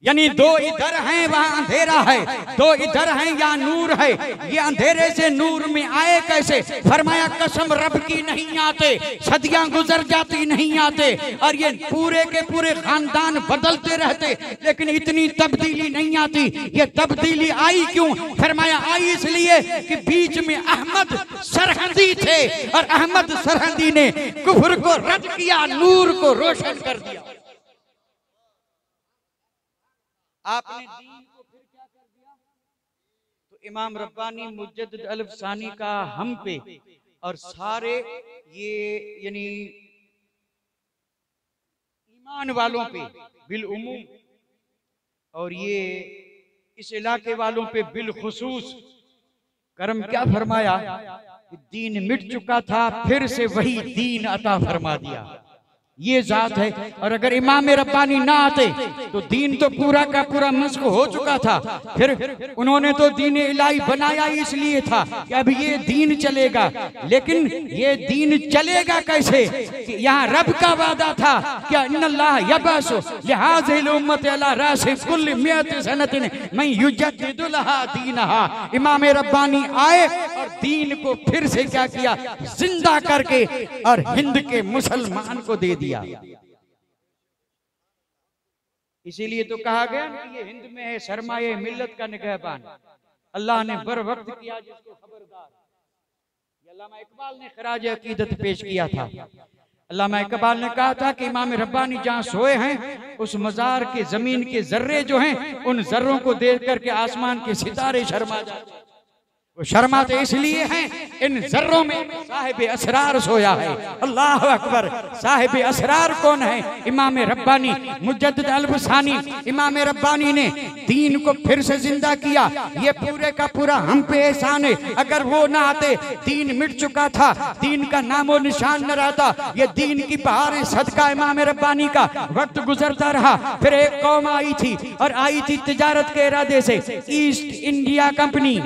यानी दो इधर हैं वहां अंधेरा है, दो इधर हैं या नूर है, ये अंधेरे से नूर में आए कैसे? फरमाया कसम रब की नहीं आते, सदियां गुजर जाती नहीं आते, और ये पूरे के पूरे खानदान बदलते रहते, लेकिन इतनी तब्दीली नहीं आती। ये तब्दीली आई क्यों? फरमाया आई इसलिए कि बीच में अहमद सरहंदी थे, और अहमद सरहंदी ने कुफ्र को रद्द किया, नूर को रोशन कर दिया। आपने दीन को फिर क्या कर दिया? तो इमाम रब्बानी मुजद्दिद अल्फसानी का हम पे और सारे ये यानी ईमान वालों पे बिल उमूम, और ये इस इलाके वालों पे बिल खुसूस करम क्या फरमाया कि दीन मिट चुका था, फिर से वही दीन अता फरमा दिया। ये जात है। और अगर इमाम रब्बानी ना आते तो दीन तो पूरा का पूरा मस्क हो चुका था। फिर उन्होंने तो दीन इलाही बनाया इसलिए था कि अब ये दीन चलेगा, लेकिन ये दीन चलेगा कैसे कि यहाँ रब का वादा था कि इन्नल्लाह यबअसु लिहाज़िल उम्मति अला रासि कुल्लि मिअति सनतिन मन युजद्दिदु लहा दीनहा। इमाम रब्बानी आए और दीन को फिर से क्या किया, जिंदा करके और हिंद के मुसलमान को दे दिया। इसीलिए तो कहा गया कि ये हिंद में है सरमाए मिल्लत का निगहबान। अल्लाह ने बर वक्त किया जिसको खबरदार। अल्लामा इकबाल ने खराज अकीदत पेश किया था। अल्लामा इकबाल ने कहा था कि इमाम रब्बानी जहाँ सोए हैं उस मजार के जमीन के जर्रे जो हैं उन जर्रों को देख करके आसमान के सितारे शर्मा जाते हैं। वो शर्माते इसलिए हैं इन जर्रों में साहिब असरार सोया है। अल्लाह अकबर। साहिब असरार कौन है? इमाम रब्बानी मुजद्दिद अल-बुसानी। इमाम रब्बानी ने दीन को फिर से जिंदा किया। ये पूरे का पूरा हम पे एहसान है। अगर वो ना आते दीन मिट चुका था, दीन का नामो निशान न रहता। ये दीन की बहार सदका इमाम रब्बानी का वक्त गुजरता रहा। फिर एक कौम आई थी और आई थी तिजारत के इरादे से, ईस्ट इंडिया कंपनी।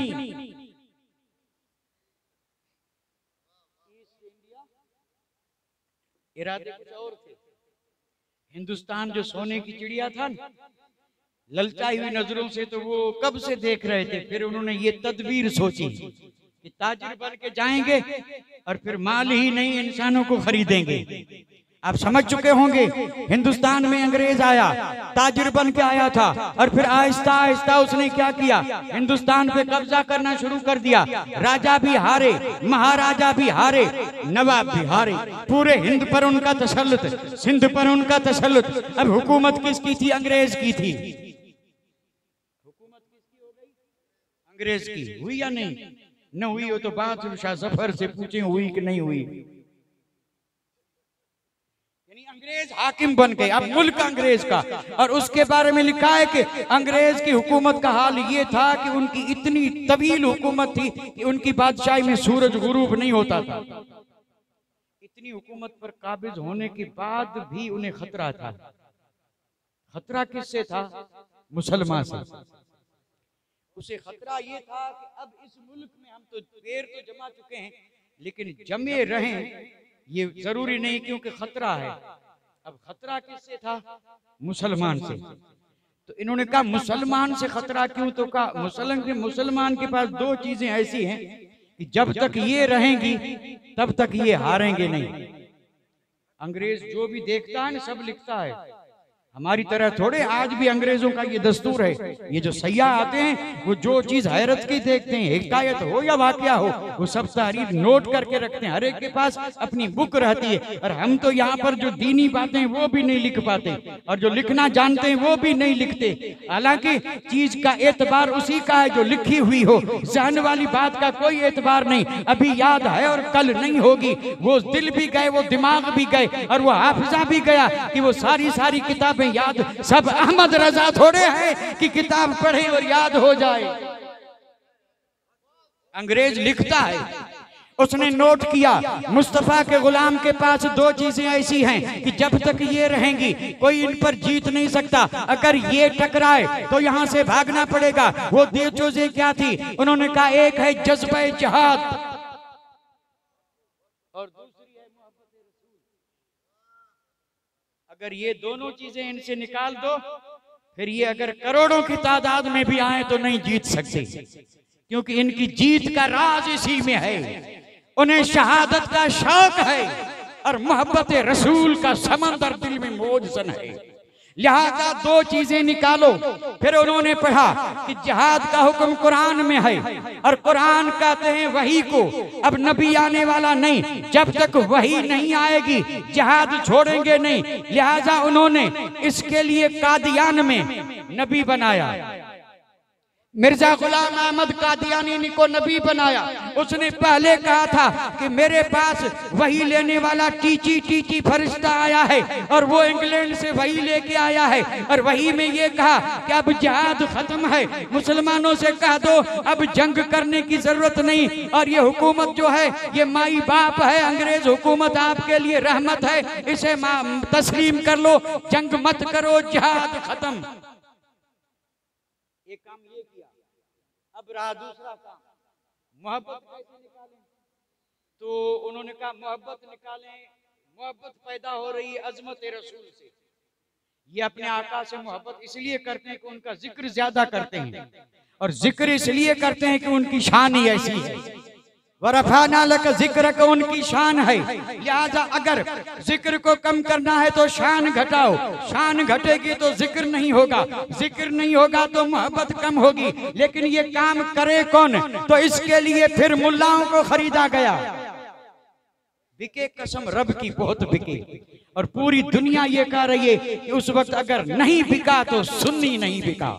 इरादे कुछ और थे। हिंदुस्तान जो सोने की चिड़िया था, ललचाई हुई नजरों से तो वो कब से देख रहे थे। फिर उन्होंने ये तदबीर सोची कि ताजिर बन के जाएंगे और फिर माल ही नहीं इंसानों को खरीदेंगे। आप समझ चुके होंगे हिंदुस्तान में अंग्रेज आया, ताजिर बन के आया था और फिर आहिस्ता आहिस्ता उसने क्या किया, हिंदुस्तान पे कब्जा करना शुरू कर दिया। राजा भी हारे, महाराजा भी हारे, नवाब भी हारे, पूरे हिंद पर उनका तसल्लुत, सिंध पर उनका तसल्लुत। अब हुकूमत किसकी थी? अंग्रेज की थी। हुकूमत किसकी हो गई? अंग्रेज की। हुई या नहीं? न हुई हो तो बात शाह जफर से पूछे हुई कि नहीं हुई। अंग्रेज हाकिम बन गए, अब मुल्क अंग्रेज का। और उसके बारे में लिखा है कि अंग्रेज की हुकूमत का हाल ये था कि उनकी इतनी तवील हुकूमत थी कि उनकी बादशाही में सूरज गुरूब नहीं होता था। इतनी हुकूमत पर काबिज होने के बाद भी उन्हें खतरा था। खतरा किससे था? मुसलमान से। उसे खतरा ये था कि अब इस मुल्क में हम तो देर तो जमा चुके हैं, लेकिन जमे रहें ये जरूरी नहीं, क्योंकि खतरा है। अब खतरा किससे था? मुसलमान से। तो इन्होंने कहा मुसलमान से खतरा क्यों? तो कहा मुसलमान के पास दो चीजें ऐसी हैं कि जब तक ये रहेंगी तब तक ये हारेंगे नहीं। अंग्रेज जो भी देखता है ना सब लिखता है। हमारी तरह थोड़े आज भी अंग्रेजों का ये दस्तूर है। ये जो सयाह आते हैं वो जो चीज हैरत की देखते हैं, हिकायत हो या वाकया हो, वो सब तारीफ नोट करके रखते हैं। हर एक के पास अपनी बुक रहती है। और हम तो यहाँ पर जो दीनी बातें वो भी नहीं लिख पाते, और जो लिखना जानते हैं वो भी नहीं लिखते। हालांकि चीज का एतबार उसी का है जो लिखी हुई हो। जहन वाली बात का कोई एतबार नहीं। अभी याद है और कल नहीं होगी। वो दिल भी गए, वो दिमाग भी गए, और वो हाफिजा भी गया कि वो सारी किताबें याद। सब अहमद रजा थोड़े हैं कि किताब पढ़े और याद हो जाए। अंग्रेज लिखता है, उसने नोट किया मुस्तफा के गुलाम के पास दो चीजें ऐसी हैं कि जब तक ये रहेंगी कोई इन पर जीत नहीं सकता। अगर ये टकराए तो यहां से भागना पड़ेगा। वो दो चीजें क्या थी? उन्होंने कहा एक है जज्बे जिहाद और दूसरी है मोहब्बत रसूल। अगर ये दोनों चीजें इनसे निकाल दो, फिर ये अगर करोड़ों की तादाद में भी आए तो नहीं जीत सकते, क्योंकि इनकी जीत का राज इसी में है। उन्हें शहादत का शौक है और मोहब्बत रसूल का समंदर दिल में मौजूद है। लिहाजा दो चीजें निकालो। फिर उन्होंने पढ़ा कि जिहाद का हुक्म कुरान में है, और कुरान कहते हैं वही को। अब नबी आने वाला नहीं, जब तक वही नहीं आएगी जिहाद छोड़ेंगे नहीं। लिहाजा उन्होंने इसके लिए कादियान में नबी बनाया। मिर्जा गुलाम अहमद कादियानी को नबी बनाया। उसने पहले कहा था कि मेरे पास वही लेने वाला टीची टीची फरिश्ता आया है और वो इंग्लैंड से वही लेके आया है और वही में ये कहा कि अब जिहाद खत्म है, मुसलमानों से कह दो अब जंग करने की जरूरत नहीं और ये हुकूमत जो है ये माई बाप है, अंग्रेज हुकूमत आपके लिए रहमत है, इसे तस्लीम कर लो, जंग मत करो, जिहाद खत्म। एक काम ये किया। अब रहा दूसरा काम, मोहब्बत कैसे निकालें। तो उन्होंने कहा मोहब्बत निकालें, मोहब्बत पैदा हो रही है अजमत रसूल से। ये अपने आका से मोहब्बत इसलिए करते हैं कि उनका जिक्र ज्यादा करते हैं और जिक्र इसलिए करते हैं कि उनकी शान ही ऐसी है। वरफाना लक जिक्र का उनकी शान है, लिहाजा अगर जिक्र को कम करना है तो शान घटाओ, शान घटेगी तो जिक्र नहीं होगा, जिक्र नहीं होगा तो मोहब्बत कम होगी। लेकिन ये काम करे कौन? तो इसके लिए फिर मुल्लाओं को खरीदा गया। बिके कसम रब की बहुत बिके और पूरी दुनिया ये कह रही है कि उस वक्त अगर नहीं बिका तो सुन्नी नहीं बिका,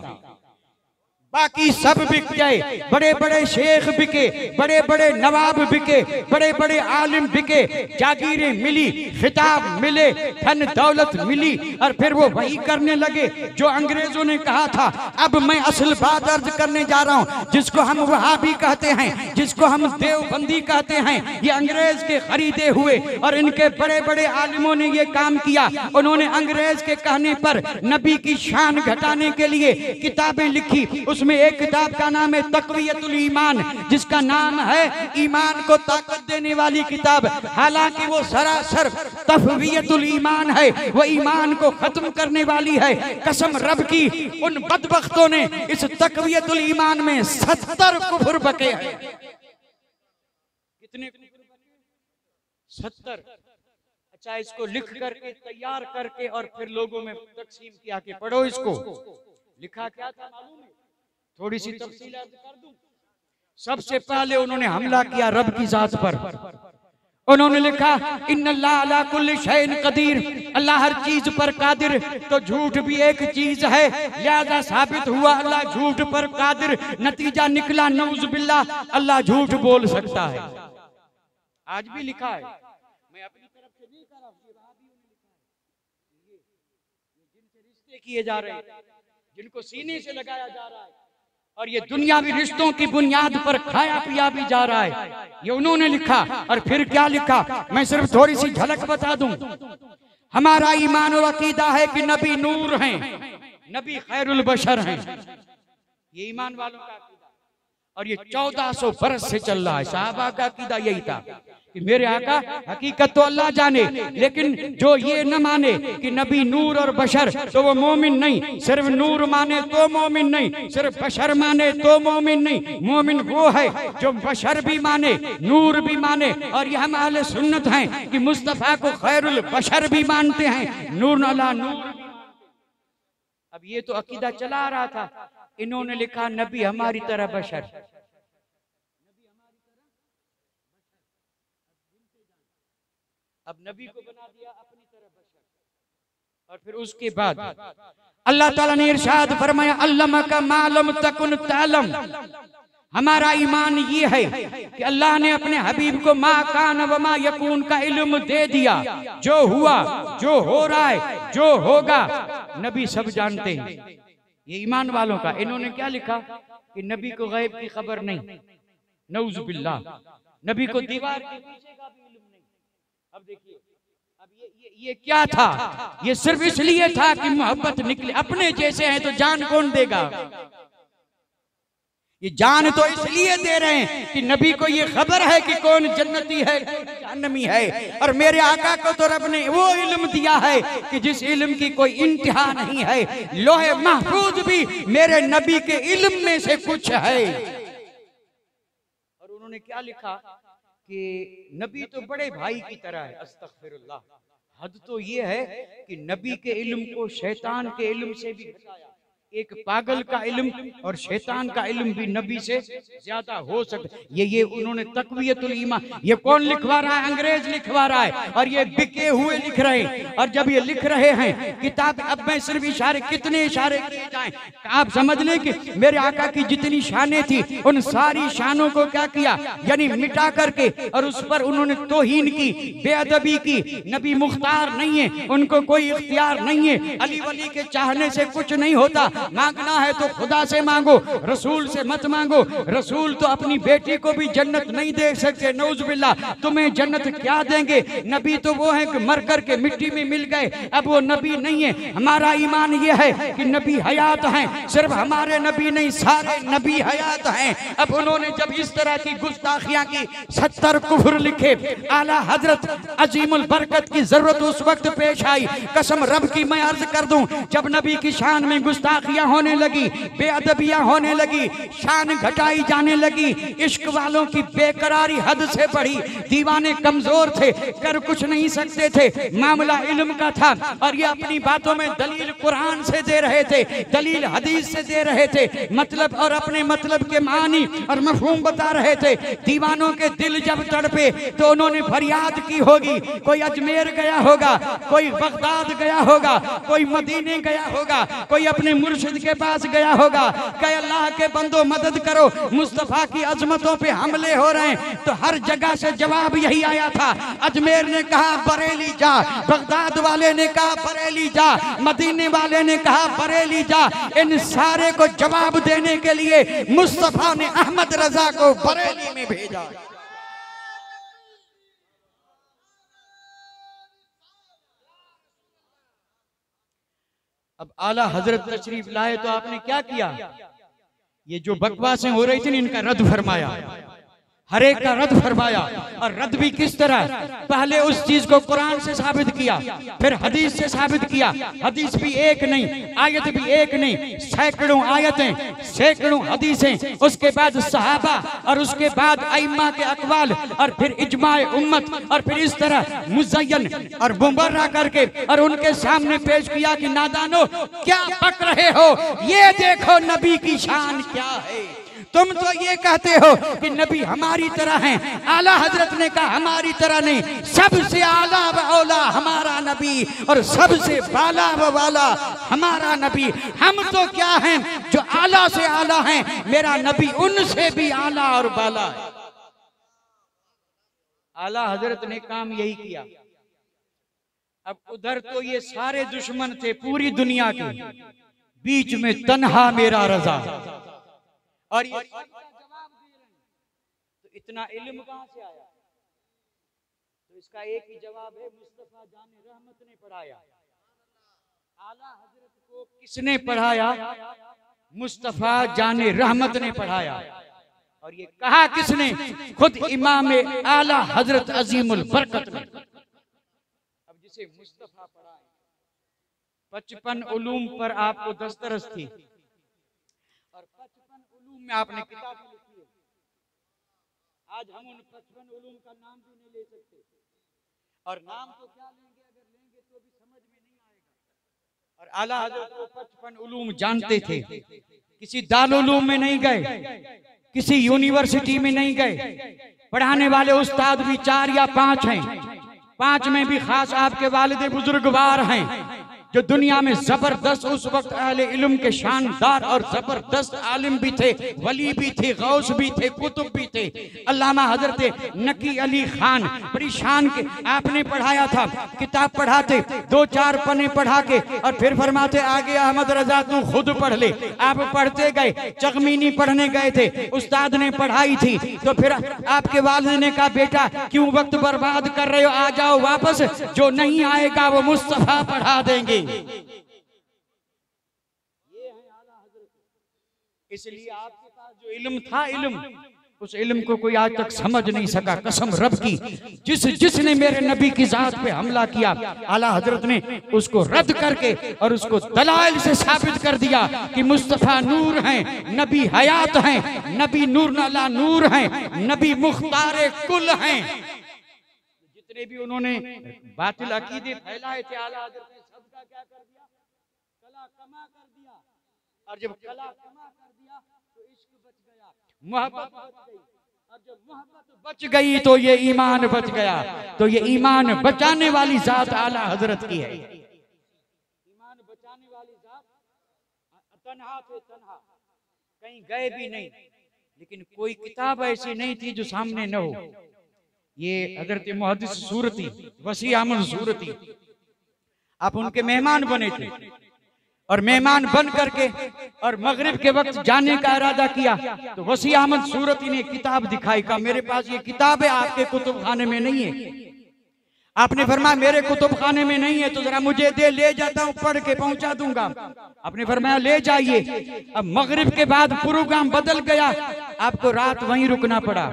बाकी सब बिक गए। बड़े बड़े शेख बिके, बड़े बड़े नवाब बिके, बड़े बड़े आलिम बिके, जागीरें मिली, खिताब मिले, धन दौलत मिली और फिर वो वही करने लगे जो अंग्रेजों ने कहा था। अब मैं असल बात अर्ज करने जा रहा हूँ, जिसको हम वहाबी कहते हैं, जिसको हम देवबंदी कहते हैं, ये अंग्रेज के खरीदे हुए और इनके बड़े बड़े आलिमों ने ये काम किया। उन्होंने अंग्रेज के कहने पर नबी की शान घटाने के लिए किताबें लिखी। उसमें एक किताब का नाम है तक़वियतुल ईमान, जिसका नाम है ईमान को ताकत देने वाली किताब। हालांकि वो सरासर तफ़वियतुल ईमान है, वो ईमान को खत्म करने वाली है। कसम रब की, उन बदबख्तों ने इस तक़वियतुल ईमान में 70 कुफ्र बके हैं। कितने? 70। अच्छा, इसको लिख करके तैयार करके और फिर लोगों में तकसीम किया कि पढ़ो इसको। लिखा क्या था मालूम है? थोड़ी सी तफसील कर दूं। सबसे पहले उन्होंने हमला किया रब की जात पर। उन्होंने लिखा इन्नल्लाह अला कुल्ली शैइन कदीर, अल्लाह हर चीज पर कादिर। तो झूठ भी एक चीज है, लिहाजा साबित हुआ अल्लाह झूठ पर कादिर। नतीजा निकला नऊज़ बिल्लाह, अल्लाह झूठ बोल सकता है। आज भी लिखा है, मैं अपनी तरफ से नहीं कर रहा, जिनसे रिश्ते किए जा रहे हैं, जिनको सीने से लगाया जा रहा है और ये दुनियावी रिश्तों की बुनियाद पर खाया पिया भी जा रहा है, ये उन्होंने लिखा। और फिर क्या लिखा, मैं सिर्फ थोड़ी सी झलक बता दूं। हमारा ईमान और अकीदा है कि नबी नूर हैं, नबी खैरुल बशर हैं। ये ईमान वालों का अकीदा और ये 1400 बरस से चल रहा है। सहाबा का अकीदा यही था कि मेरे आका, हकीकत तो अल्लाह जाने, लेकिन जो ये न माने कि नबी नूर और बशर तो वो मोमिन नहीं। सिर्फ नूर माने तो मोमिन नहीं, सिर्फ बशर माने तो मोमिन नहीं। मोमिन वो है जो बशर भी माने, नूर भी माने। और ये हम अहले सुन्नत हैं कि मुस्तफा को खैरुल बशर भी मानते हैं, नूर अला नूर। अब ये तो अकीदा चला रहा था, इन्होंने लिखा नबी हमारी तरह बशर। अब नबी को बना दिया अपनी तरह बशर। और फिर उसके बाद अल्लाह ताला ने इरशाद फरमाया अल्लमा का मालम तकुन तालम। हमारा ईमान ये है कि अल्लाह ने अपने हबीब को मा कान व मा यकून का इल्म दे दिया। जो हुआ, जो हो रहा है, जो होगा, नबी सब जानते हैं। ये ईमान वालों का। इन्होंने क्या लिखा कि नबी को गैब की खबर नहीं, नऊज़ बिल्लाह। नबी को दीवार के पीछे का भी इल्म नहीं। अब देखिए, अब ये क्या था? ये सिर्फ इसलिए था कि मोहब्बत निकले। अपने जैसे हैं तो जान कौन देगा? ये जान तो इसलिए दे रहे हैं कि नबी को ये खबर है कि कौन जन्नती है, जहन्नमी है। और मेरे आका को तो रब ने वो इल्म दिया है कि जिस इल्म की कोई इंतहा नहीं है। लोहे महफूज भी मेरे नबी के इल्म में से कुछ है। और उन्होंने क्या लिखा कि नबी तो बड़े भाई की तरह है। अस्तगफिरुल्लाह। हद तो ये है कि नबी के इल्म को शैतान के इल्म से भी घटाया। एक पागल का इल्म और शैतान का इल्म भी नबी से ज्यादा हो सकता। ये उन्होंने तक़वियतुल ईमान, ये कौन लिखवा रहा है? अंग्रेज लिखवा रहा है, और ये बिके हुए लिख रहे हैं। और जब ये लिख रहे हैं किताब, अब मैं सिर्फ इशारे, कितने इशारे किए जाएं, आप समझ लें कि मेरे आका की जितनी शानें थी उन सारी शानों को क्या किया, यानी मिटा करके, और उस पर उन्होंने तौहीन की, बेअदबी की। नबी मुख्तार नहीं है, उनको कोई इख्तियार नहीं है। अली वली के चाहने से कुछ नहीं होता, मांगना है तो खुदा से मांगो, रसूल से मत मांगो। रसूल तो अपनी बेटी को भी जन्नत नहीं दे सकते, नौज बिल्लाह, तुम्हें जन्नत क्या देंगे? नबी तो वो है कि मर करके मिट्टी में मिल गए, अब वो नबी नहीं है। हमारा ईमान ये है कि नबी हयात हैं, सिर्फ हमारे नबी नहीं, सारे नबी हयात हैं। अब उन्होंने जब इस तरह की गुस्ताखियां की, 70 कुफ्र लिखे, आला हजरत अजीमुल बरकत की जरूरत उस वक्त पेश आई। कसम रब की मैं अर्ज कर दूं, जब नबी की शान में गुस्ताखियां होने लगी, बेअदबियां होने लगी, शान घटाई जाने लगी, इश्क वालों की बेकरारी हद से बढ़ी, दीवाने कमजोर थे, कर कुछ नहीं सकते थे, मामला इल्म का था। और ये अपनी बातों में दलील कुरान से दे रहे थे, दलील हदीस से दे रहे थे, मतलब और अपने मतलब के मानी और मफहूम बता रहे थे। दीवानों के दिल जब तड़पे तो उन्होंने फरियाद की होगी, कोई अजमेर गया होगा, कोई बगदाद गया होगा, कोई मदीने गया होगा, कोई अपने मुर्शिद के पास गया होगा, कहे अल्लाह के बंदो मदद करो, मुस्तफा की अजमतों पे हमले हो रहे हैं। तो हर जगह से जवाब यही आया था, अजमेर ने कहा बरेली जा, बगदाद वाले ने कहा बरेली जा, मदीने वाले ने कहा बरेली जा। इन सारे को जवाब देने के लिए मुस्तफा ने अहमद रजा को बरेली में भेजा। अब आला हजरत तशरीफ लाए तो आपने क्या किया? ये जो बकवासें हो रही थी इनका रद्द फरमाया, हर एक का रद्द फरमाया। और रद्द भी किस तरह? पहले उस चीज को कुरान से साबित किया, फिर हदीस से साबित किया। हदीस भी एक नहीं, आयत भी एक नहीं, सैकड़ों आयतें, सैकड़ों हदीसें, उसके बाद सहाबा, और उसके बाद अइम्मा के अकवाल, और फिर इजमाए उम्मत, और फिर इस तरह मुज़य्यन और मुबर्रा करके और उनके सामने पेश किया कि नादानो क्या बक रहे हो, ये देखो नबी की शान क्या है। तुम तो ये कहते हो कि नबी हमारी तरह हैं, आला हजरत ने कहा हमारी तरह नहीं, सबसे आला व औला हमारा नबी और सबसे बाला व वाला हमारा नबी। हम तो क्या हैं जो आला से आला हैं, मेरा नबी उनसे भी आला और बाला है। आला हजरत ने काम यही किया। अब उधर तो ये सारे दुश्मन थे पूरी दुनिया के, बीच में तन्हा मेरा रजा, और ये जवाब दे रहे हैं। तो इतना इल्म कहां से आया? तो इसका एक ही जवाब है, मुस्तफा जाने रहमत ने पढ़ाया। आला हजरत को किसने पढ़ाया? मुस्तफा जाने रहमत ने पढ़ाया। और ये कहा किसने? खुद इमाम आला हजरत अजीमुल बरकत ने। अब जिसे मुस्तफा पढ़ाए, 55 उलूम पर आपको दस्तरस थी, और 55 उलूम में आपने किताब लिखी है। आज हम उन 55 उलूम का नाम भी नहीं ले सकते, और नाम तो क्या लेंगे, अगर लेंगे तो भी समझ में नहीं आएगा। और आला हजरत को 55 उलूम जानते थे, किसी दारुल उलूम में नहीं गए, किसी यूनिवर्सिटी में नहीं गए। पढ़ाने वाले उस्ताद भी 4 या 5 हैं, 5 में भी खास आपके वालिद बुजुर्गवार हैं, जो दुनिया में जबरदस्त उस वक्त अहले इल्म के शानदार और जबरदस्त आलिम भी थे, वली भी थे, गौस भी थे, कुतुब भी थे। अल्लामा हजरत नकी अली खान बड़ी शान के आपने पढ़ाया था, किताब पढ़ाते 2-4 पन्ने पढ़ा के और फिर फरमाते आगे अहमद रजा तू खुद पढ़ ले। आप पढ़ते गए, चगमीनी पढ़ने गए थे, उस्ताद ने पढ़ाई थी, तो फिर आपके वालिद ने कहा बेटा क्यों वक्त बर्बाद कर रहे हो, आ जाओ वापस, जो नहीं आएगा वो मुस्तफा पढ़ा देंगे। ये है आला हजरत। इसलिए आपके पास जो इल्म था, इल्म, उस इल्म को कोई आज तक समझ नहीं सका। कसम रब की, जिसने मेरे नबी की जात पे हमला किया, आला हजरत ने उसको रद्द करके और उसको दलाइल से साबित कर दिया कि मुस्तफा नूर हैं, नबी हयात हैं, नबी नूर अला नूर हैं, नबी मुख्तार कुल हैं। जितने भी उन्होंने बातिल अकीदे फैलाए थे, आला हजरत ने सबका क्या कर दिया? कला कमा कर दिया। और जब कला कमा कर दिया तो इश्क बच गया, मोहब्बत बच गई, और जब मोहब्बत बच गई तो ये ईमान बच गया। तो ये ईमान बचाने वाली जात आला हजरत की है। ईमान बचाने वाली जात, तन्हा थे तन्हा, कहीं गए भी नहीं, लेकिन कोई किताब ऐसी नहीं थी जो सामने न हो। ये हजरत मुहद्दिस सूरती, वसी अहमद सूरती, आप उनके मेहमान बने थे, और मेहमान बन करके और मगरिब के वक्त जाने का इरादा किया तो वसी अहमद सूरती ने किताब दिखाई, कहा मेरे पास ये किताब है, आपके कुतुब खाने में नहीं है। आपने फरमाया मेरे कुतुब खाने में नहीं है तो जरा मुझे दे, ले जाता हूँ, पढ़ के पहुंचा दूंगा। आपने फरमाया ले जाइए। अब मगरिब के बाद प्रोग्राम बदल गया, आपको रात वहीं रुकना पड़ा।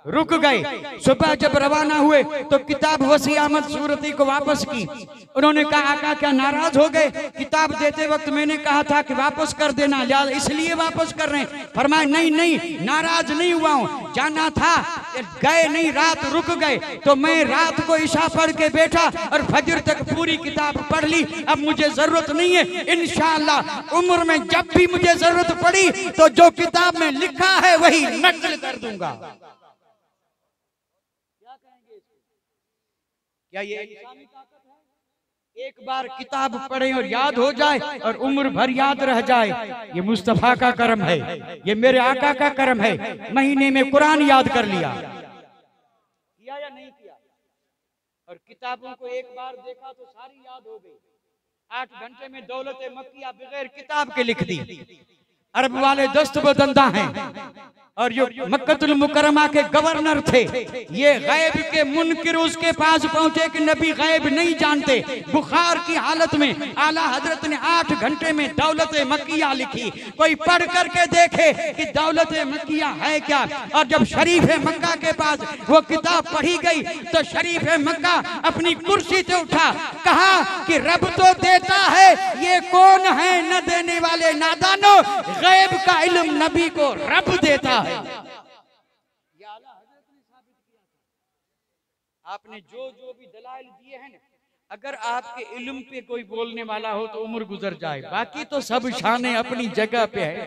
रुक गए, सुबह जब रवाना हुए तो किताब वसी अहमद सूरती को वापस की। उन्होंने कहा आका क्या नाराज हो गए? किताब देते वक्त मैंने कहा था कि वापस कर देना, इसलिए वापस कर रहे हैं। फरमाया नहीं नहीं, नाराज नहीं हुआ हूँ, जाना था, गए नहीं, रात रुक गए तो मैं रात को इशा पढ़ के बैठा और फजर तक पूरी किताब पढ़ ली। अब मुझे जरूरत नहीं है, इंशाअल्लाह उम्र में जब भी मुझे जरूरत पड़ी तो जो किताब में लिखा है वही नकल कर दूंगा। क्या ये इंसानी ताकत है? एक बार किताब पढ़े और याद हो जाए और उम्र भर याद रह जाए, ये मुस्तफा का करम है, ये मेरे आका का करम है। महीने में कुरान याद कर लिया, किया या नहीं किया? और किताबों को एक बार देखा तो सारी याद हो गई। 8 घंटे में दौलत मक्किया बगैर किताब के लिख दी। अरब वाले दस्तबदंदा हैं, और जो मक्कतुल मुकरमा के गवर्नर थे, ये गैब के मुनकिर उसके पास पहुंचे कि नबी गैब नहीं जानते। बुखार की हालत में आला हजरत ने 8 घंटे में दौलत मक्किया लिखी। कोई पढ़ करके देखे कि दौलत मक्किया है क्या। और जब शरीफ मक्का के पास वो किताब पढ़ी गई तो शरीफ मक्का अपनी कुर्सी से उठा, कहा कि रब तो देता है, ये कौन है न देने वाले नादानो, गैब का इल्म नबी को रब देता है। ये आला हजरत ने साबित किया था। आपने जो भी दलाइल दिए हैं ना, अगर आपके इल्म पे कोई बोलने वाला हो तो उम्र गुजर जाए, बाकी तो सब शाने अपनी जगह पे है।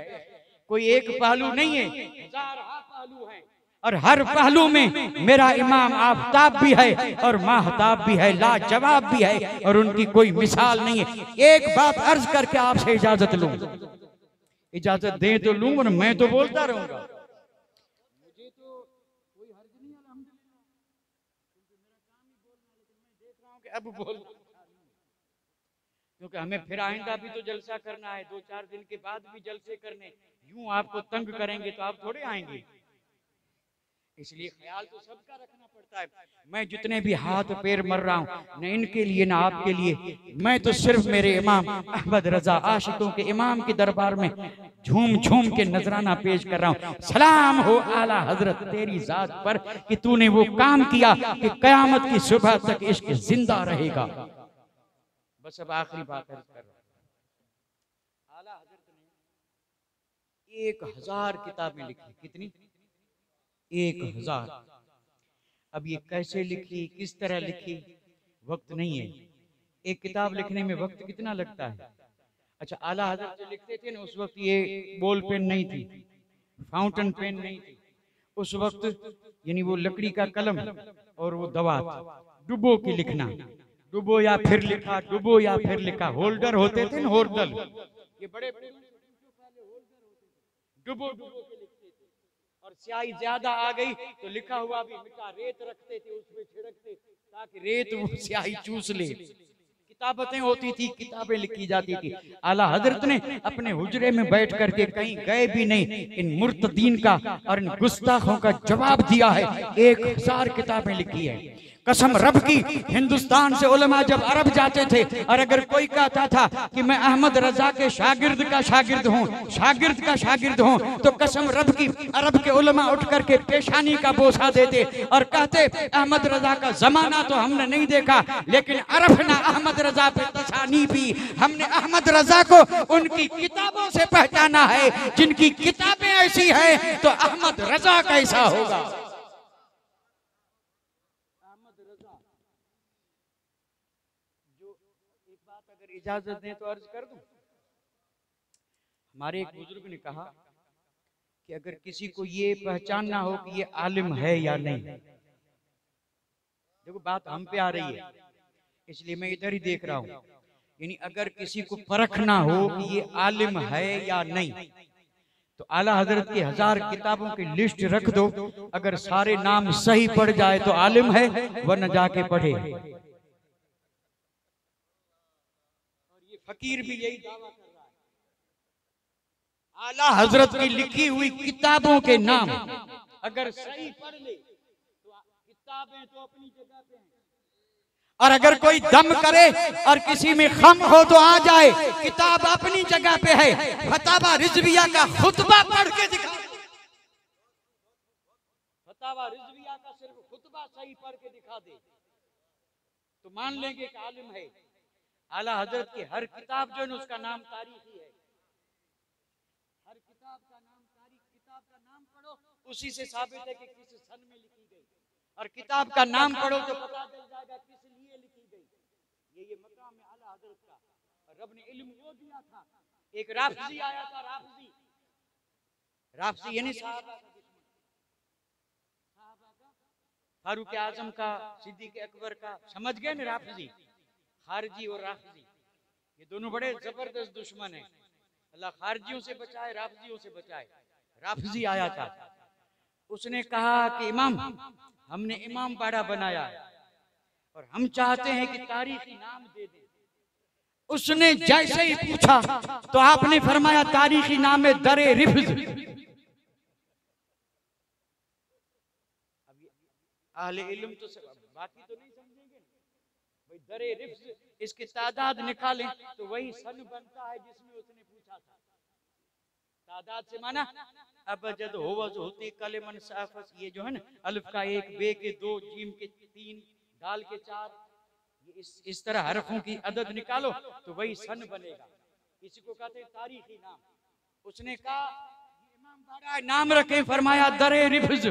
कोई एक पहलू नहीं है, 1000 पहलू हैं, और हर पहलू में मेरा इमाम आफताब भी है और माहताब भी है, लाजवाब भी है, और उनकी कोई मिसाल नहीं है। एक बात अर्ज करके आपसे इजाजत लूं, इजाजत दे तो लूं, और मैं तो बोलता रहूंगा, मुझे तो कोई हर्ज नहीं, अल्हम्दुलिल्लाह, क्योंकि मेरा काम ही बोलना है। लेकिन मैं देख रहा हूं कि अब बोल, क्योंकि हमें फिर आइंदा भी तो जलसा करना है, 2-4 दिन के बाद भी जलसे करने। यूं आपको तंग करेंगे तो आप थोड़े आएंगे, इसलिए ख्याल तो सबका रखना पड़ता है। मैं जितने भी हाथ पैर मर रहा हूँ, न इनके लिए न आपके लिए, मैं तो सिर्फ मेरे इमाम अहमद रजा आशिकों के इमाम के दरबार में झूम झूम के नजराना पेश कर रहा हूँ। सलाम हो आला हजरत तेरी जात पर कि तूने वो काम किया कि कयामत की सुबह तक इश्क जिंदा रहेगा। बस अब आखिरी बात अर्ज कर रहा हूं। आला हजरत ने 1000 किताबें लिखी। कितनी? 1000। अब ये कैसे लिखी, किस तरह लिखी, वक्त नहीं है। एक किताब लिखने में वक्त कितना लगता है? अच्छा, आला हजरत जो लिखते थे ना, उस वक्त ये बॉल पेन नहीं थी, फाउंटेन पेन नहीं थी। उस वक्त यानी वो लकड़ी का कलम और वो दवात, डुबो के लिखना, डुबो या फिर लिखा, डुबो या फिर लिखा। होल्डर होते थे ना, होल्डर, ये बड़े डुबो डुबो के लिखते थे। और स्याही ज्यादा आ गई तो लिखा हुआ भी मिटा, रेत रखते थे उसमें छिड़कते ताकि रेत वो स्याही चूस ले। किताबतें होती थी, किताबें लिखी जाती थी। आला हजरत ने अपने हुजरे में बैठ करके कहीं गए भी नहीं, इन मुर्तदीन का और इन गुस्ताखों का जवाब दिया है। 1000 किताबें लिखी है। कसम रब की, हिंदुस्तान से उलमा जब अरब जाते थे और अगर कोई कहता था कि मैं अहमद रजा के शागिर्द का शागिर्द हूँ, शागिर्द का शागिर्द हूँ, तो कसम रब की अरब के उलमा उठ करके पेशानी का बोसा देते और कहते अहमद रजा का जमाना तो हमने नहीं देखा, लेकिन अरफना अहमद रजा पे तसानी भी, हमने अहमद रजा को उनकी किताबों से पहचाना है। जिनकी किताबें ऐसी हैं तो अहमद रजा कैसा होगा। इजाजत दें तो अर्ज कर दूं, हमारे एक बुजुर्ग ने कहा कि अगर किसी को ये पहचानना हो कि ये आलिम है या नहीं, देखो बात हम पे आ रही है इसलिए मैं इधर ही देख रहा हूं, यानी अगर किसी को परखना हो कि ये आलिम है या नहीं, तो आला हजरत की 1000 किताबों की लिस्ट रख दो, अगर सारे नाम सही पड़ जाए तो आलिम है, वरना जाके पढ़े। और ये फकीर भी यही दावा कर रहा है, आला हजरत की लिखी हुई किताबों के नाम अगर सही पढ़ ले तो किताबें तो अपनी जगह पे हैं, और अगर कोई दम करे और किसी में खम हो तो आ जाए, किताब अपनी जगह पे है। फतावा रिजविया का खुतबा पढ़ के दिखा, फतावा रिजविया का सिर्फ खुतबा सही पढ़ के दिखा दे तो मान लेंगे कि आलिम है। आला हजरत की हर किताब जो है उसका नाम तारीखी है, हर किताब का नाम तारीख, किताब का नाम पढ़ो उसी से साबित है कि किस सन में लिखी गई, और किताब का नाम पढ़ो तो पता चल जाएगा किस लिए लिखी गई। ये मकाम है आला हजरत का, और रब ने इल्म वो दिया था। एक राफजी आया था, राफजी यानी साहबा का दुश्मन, फारूक आजम का, सिद्दीक अकबर का, समझ गए ना राफजी, खारजी और राफजी ये दोनों बड़े जबरदस्त दुश्मन हैं। अल्लाह खारजियों से बचाए, राफजियों से बचाए। राफजी आया था, उसने कहा कि इमाम, हमने इमाम बाड़ा बनाया और हम चाहते हैं कि तारीखी नाम दे दें। उसने जैसे ही पूछा तो आपने फरमाया तारीखी नाम है दरे रिफ्ज। अहले इल्म तो बाकी तो नहीं समझेंगे भाई, दरे रिफ्ज इसकी तादाद निकालें तो वही सन बनता है जिसमें उसने पूछा था। तादाद से माना अबजद होवज होती कलमन साफस, ये जो है ना अल्फ का 1, बे के 2, जीम के 3, दाल के 4, ये इस तरह हरफों की अदद निकालो तो वही सन बनेगा। इसी को कहते हैं तारीखी नाम। उसने कहा इमाम बाड़ा नाम रखें, फरमाया दरे रिफ्ज।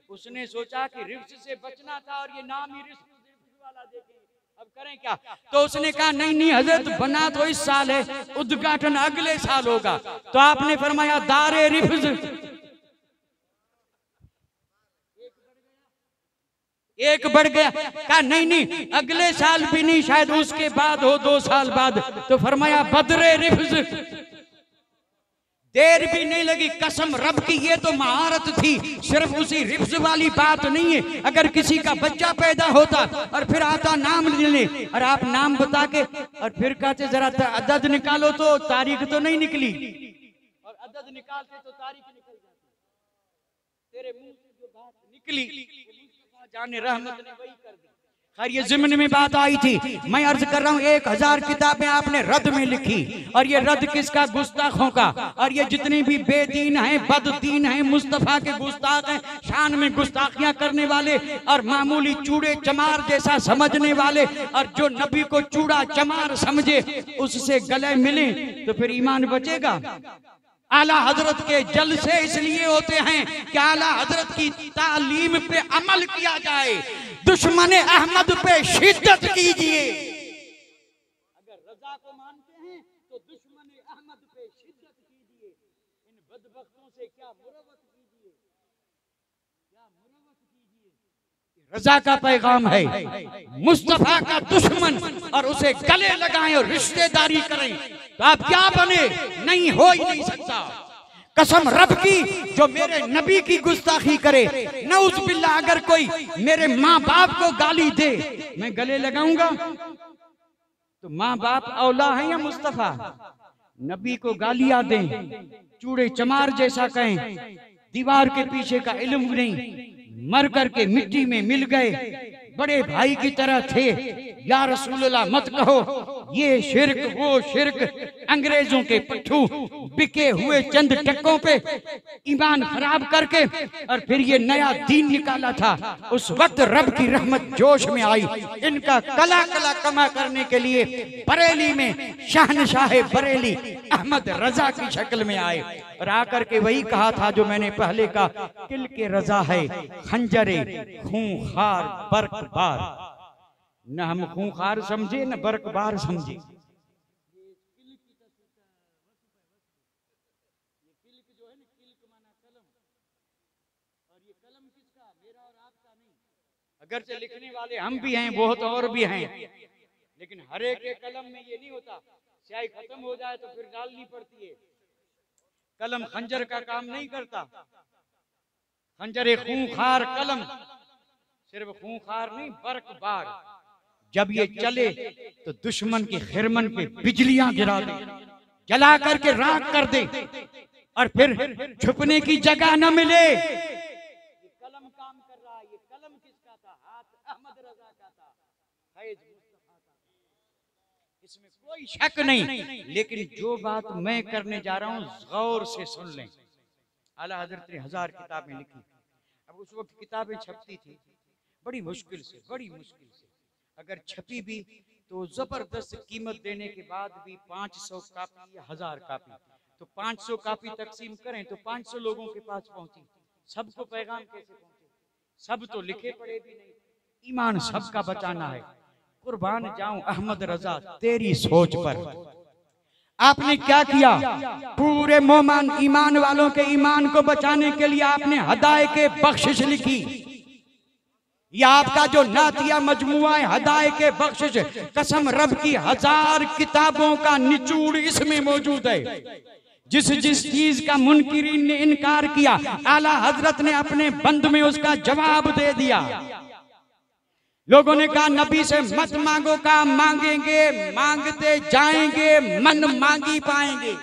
उसने सोचा कि रिफ्ज से बचना था और ये नाम ही रिफ्ज वाला देखें, अब करें क्या। तो उसने कहा नहीं हजरत, बना तो इस साल है, उद्घाटन अगले साल होगा। तो आपने फरमाया दारे रिफ्ज। एक बढ़ गया, कहा नहीं अगले साल भी नहीं, शायद उसके बाद हो, 2 साल बाद। तो फरमाया बदरे रिफ्ज। देर भी नहीं लगी, कसम रब की ये तो महारत थी, सिर्फ उसी रिफ्ज वाली बात नहीं है। अगर किसी का बच्चा पैदा होता और फिर आता नाम लेने, और आप नाम बता के और फिर कहते जरा अदद निकालो, तो तारीख तो नहीं निकली, और अदद निकालते तो तारीख निकल जाती। तेरे मुंह से जो बात निकली जाने रहमत ने वही कर दी। खैर ये ज़िम्न में बात आई थी, मैं अर्ज कर रहा हूँ 1000 किताबें आपने रद में लिखी, और ये रद किसका? गुस्ताखों का। और ये जितनी भी बेदीन हैं, बददीन हैं, मुस्तफा के गुस्ताख हैं, शान में गुस्ताखियां करने वाले और मामूली चूड़े चमार जैसा समझने वाले, और जो नबी को चूड़ा चमार समझे उससे गले मिले तो फिर ईमान बचेगा। आला हजरत के जलसे इसलिए होते हैं कि आला हजरत की तालीम पे अमल किया जाए। दुश्मन अहमद पे शिद्दत कीजिए। अगर रजा को मानते हैं तो दुश्मन अहमद पे शिद्दत कीजिए। इन बदबख्तों से क्या मुरवत कीजिए, क्या मुरवत कीजिए। रजा का पैगाम है, मुस्तफा का दुश्मन और उसे गले लगाएं और रिश्तेदारी करें तो आप क्या बने? नहीं हो ही नहीं सकता। कसम रब की, जो मेरे नबी की गुस्ताखी करे, नऊज़ बिल्लाह, अगर कोई मेरे माँ बाप को गाली दे मैं गले लगाऊंगा? तो माँ बाप औला है या मुस्तफा? नबी को गालियां दें, चूड़े चमार जैसा कहें, दीवार के पीछे का इल्म नहीं, मर करके मिट्टी में मिल गए, बड़े भाई की तरह थे, या रसूलल्लाह मत कहो, ये शिर्क वो शिर्क, अंग्रेजों के पट्टू बिके हुए चंद टक्कों पे ईमान खराब करके और फिर ये नया दीन निकाला था। उस वक्त रब की रहमत जोश में आई, इनका कला कमा करने के लिए बरेली में शहनशाह बरेली अहमद रजा की शक्ल में आए, और आकर के वही कहा था जो मैंने पहले कहा, किल के रजा है खंजरे खूंखार बरकबार। न हम खूंखार समझे न बरकबार समझे। जो है ना, किल्क माना कलम, और ये कलम किसका? मेरा और आपका नहीं। अगर से लिखने वाले हम भी हैं, बहुत और भी हैं, लेकिन हर एक के कलम में ये नहीं होता स्याही खत्म हो जाए तो फिर डालनी पड़ती है। कलम खंजर का काम नहीं करता। खंजर एक खूंखार कलम, सिर्फ खूंखार नहीं, बर्कबार। जब ये चले तो दुश्मन के खिरमन पे बिजलियां गिरा दे, जला करके राख कर दे, और फिर छुपने की जगह न मिले। ये कलम काम कर रहा है। ये कलम किसका था? हाथ अहमद रजा का था, फैज मुस्तफा का। इसमें कोई शक नहीं। लेकिन जो बात मैं करने जा रहा हूं गौर से सुन लें। आला हजरत ने 1000 किताबें लिखी। अब उस वक्त किताबें छपती थी बड़ी मुश्किल से, बड़ी मुश्किल से। अगर छपी भी तो जबरदस्त कीमत देने के बाद भी 500 कापी या 1000 कापी, तो 500 कापी तकसीम करें तो 500 लोगों के पास पहुंची। सबको पैगाम कैसे पहुंचे? सब तो लिखे पढ़े भी नहीं। ईमान सबका बचाना है। कुर्बान जाऊं अहमद रजा तेरी सोच पर। आपने क्या किया? पूरे मोमन ईमान वालों के ईमान को बचाने के लिए आपने हदाए के बख्शिश लिखी। यह आपका जो नातिया मजमुआ है हदाए के बख्शिश, कसम रब की 1000 किताबों का निचोड़ इसमें मौजूद है। जिस जिस चीज का मुनकिरीन ने इनकार किया, आला हजरत ने अपने बंद में उसका जवाब दे दिया। लोगों ने कहा नबी से मत मांगो, का मांगेंगे, मांगते जाएंगे, मन मांगी पाएंगे।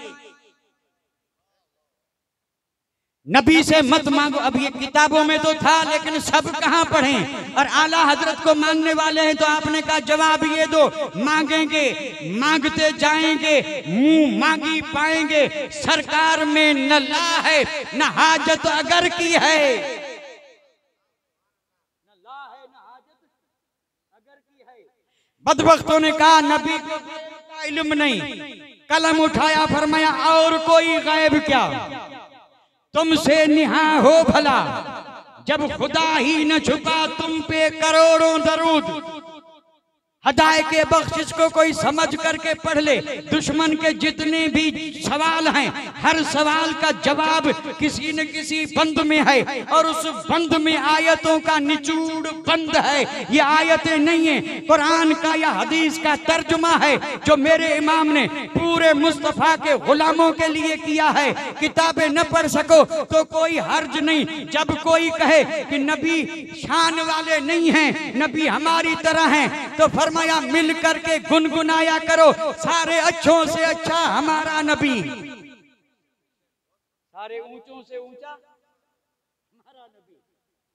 नबी से मत मांगो, अब ये किताबों में तो था लेकिन सब कहां पढ़ें? और आला हजरत को मानने वाले हैं तो आपने कहा जवाब ये दो, मांगेंगे, मांगते जाएंगे, मुंह मांगी पाएंगे। सरकार में न ला है न हाजत अगर की है, न ला है न हाजत अगर की है। बदबख्तों ने कहा नबी को गैब का इल्म नहीं। कलम उठाया, फरमाया और कोई गैब क्या, तुमसे निहा हो भला। जब खुदा ही न छुपा तुम पे करोड़ों दरूद। हदाए के बख्शिश को कोई समझ करके पढ़ ले। दुश्मन के जितने भी सवाल हैं, हर सवाल का जवाब किसी न किसी बंद में है, और उस बंद में आयतों का निचोड़ बंद है। ये आयतें नहीं है, कुरान का या हदीस का तर्जुमा है जो मेरे इमाम ने पूरे मुस्तफा के गुलामों के लिए किया है। किताबें न पढ़ सको तो कोई हर्ज नहीं। जब कोई कहे कि नबी शान वाले नहीं हैं, नबी हमारी तरह हैं, तो फरमाया मिल करके गुनगुनाया करो, सारे अच्छों से अच्छा हमारा नबी, सारे ऊंचों से ऊंचा हमारा नबी।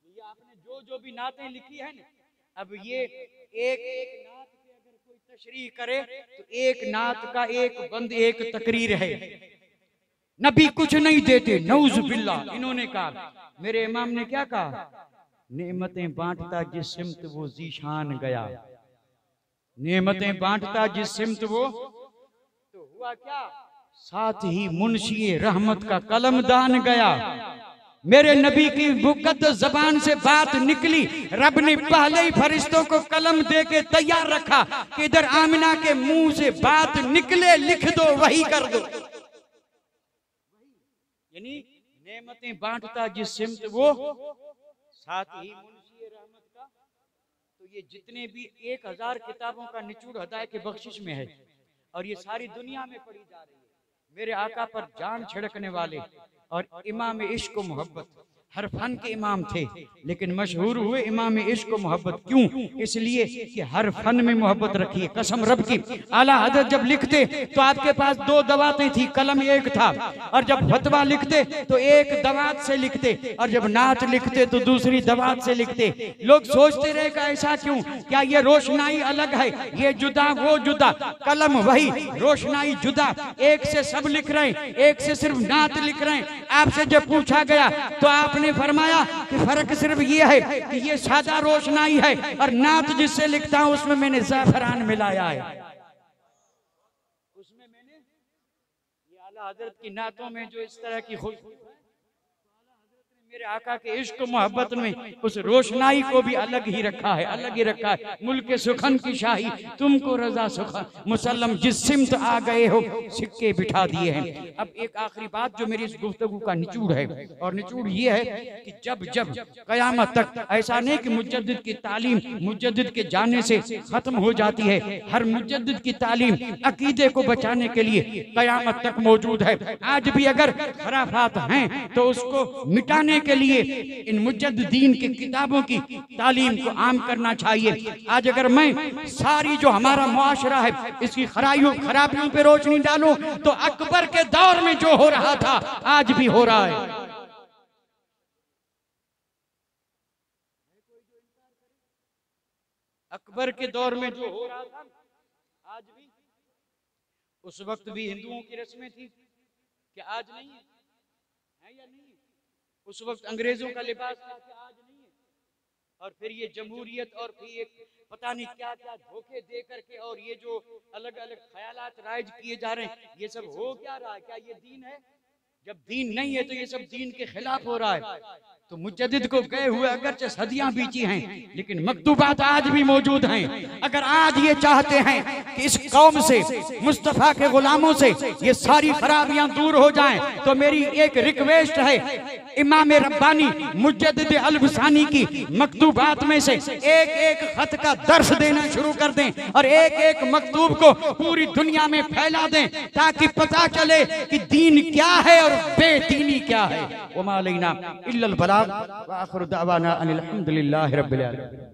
ये आपने जो जो भी नातें लिखी है ना, अब ये एक एक नात पे अगर कोई तशरीह करे तो एक नात का एक बंद एक तकरीर है। नबी कुछ नहीं देते, नऊज बिल्लाह। इन्होंने कहा, मेरे इमाम ने क्या कहा? नेमतें बांटता जिस सिमत वो जीशान गया। नेमतें बांटता जिस सिमत वो, तो हुआ क्या? साथ ही मुंशी रहमत का कलमदान गया। मेरे नबी की मुकद्दस जबान से बात निकली, रब ने पहले ही फरिश्तों को कलम दे के तैयार रखा कि इधर आमिना के मुंह से बात निकले, लिख दो, वही कर दो। यानी नेमतें बांटता जिस सिमत वो, साथ ही मुंशी रहमत का। तो ये जितने भी 1000 किताबों का निचोड़ हदाए के बख्शिश में है, और ये सारी दुनिया में पढ़ी जा रही है। मेरे आका पर जान छिड़कने वाले और इमाम इश्क व मोहब्बत, हर फन के इमाम थे लेकिन मशहूर हुए इमाम इश्क व मोहब्बत। क्यों? इसलिए कि हर फन में मोहब्बत रखी है। कसम रब की, आला हजरत जब लिखते तो आपके पास 2 दवातें थी, कलम एक था। और जब फतवा लिखते तो एक दवात से लिखते, और जब नात लिखते तो दूसरी दवात से लिखते। लोग सोचते रहे कि ऐसा क्यों, क्या ये रोशनाई अलग है, ये जुदा वो जुदा, कलम वही, रोशनाई जुदा। एक से सब लिख रहे हैं, एक से सिर्फ नात लिख रहे हैं। आपसे जब पूछा गया तो आपने फरमाया कि फर्क सिर्फ ये है कि ये सादा रोशनाई है, और नात जिससे लिखता हूं उसमें मैंने ज़ाफ़रान मिलाया है। उसमें मैंने ये आला हजरत की नातों में जो इस तरह की खुशबू है, आला हजरत ने मेरे आका के इश्क मोहब्बत में उस रोशनाई को भी अलग ही रखा है, अलग ही रखा है। मुल्क सुखन की शाही तुमको रजा सुखन, मुसल्लम जिस सिमत आ गए हो सिक्के बिठा दिए हैं। अब एक आखिरी बात जो मेरी इस गुफ्तगू का निचोड़ है, और निचोड़ ये है कि जब जब कयामत तक, ऐसा नहीं कि मुजद्दिद की तालीम मुजद्दिद के जाने से खत्म हो जाती है, हर मुजद्दिद की तालीम अकीदे को बचाने के लिए कयामत तक मौजूद है। आज भी अगर खराफात हैं तो उसको मिटाने के लिए इन मुजद्दिदीन की किताबों की तालीम को आम करना चाहिए। आज अगर मैं सारी जो हमारा मुआशरा है इसकी खराबियों पे रोशनी डालूं तो अकबर के दौर में जो हो रहा था आज भी हो रहा है। अकबर के दौर में जो हो रहा था आज भी, उस वक्त भी हिंदुओं की रस्में थी कि आज नहीं है, है या नहीं है? उस वक्त अंग्रेजों का लिबास था कि आज नहीं है। और फिर ये जमहूरियत और फिर ये पता नहीं क्या क्या धोखे दे करके और ये जो अलग अलग ख्यालात राइज किए जा रहे हैं, ये सब हो क्या रहा है? क्या ये दीन है? जब दीन नहीं है तो ये सब दीन के खिलाफ हो रहा है। तो मुजद्दिद को गए हुए अगरचे सदियां बीती हैं, लेकिन मकतूबात आज भी मौजूद हैं। अगर आज ये चाहते हैं कि इस कौम से, मुस्तफा के गुलामों से ये सारी खराबियां दूर हो जाएं, तो मेरी एक रिक्वेस्ट है, इमाम रब्बानी मुजद्दिद अल-बसानी की मकतूबात में से एक एक खत का दर्स देना शुरू कर दें और एक एक मकतूब को पूरी दुनिया में फैला दें, ताकि पता चले कि दीन क्या है और बेदीनी क्या है। वमा अलैना इल्लल बलाग व आखिरु दावाना अनिल हम्दुलिल्लाहि रब्बिल आलमीन।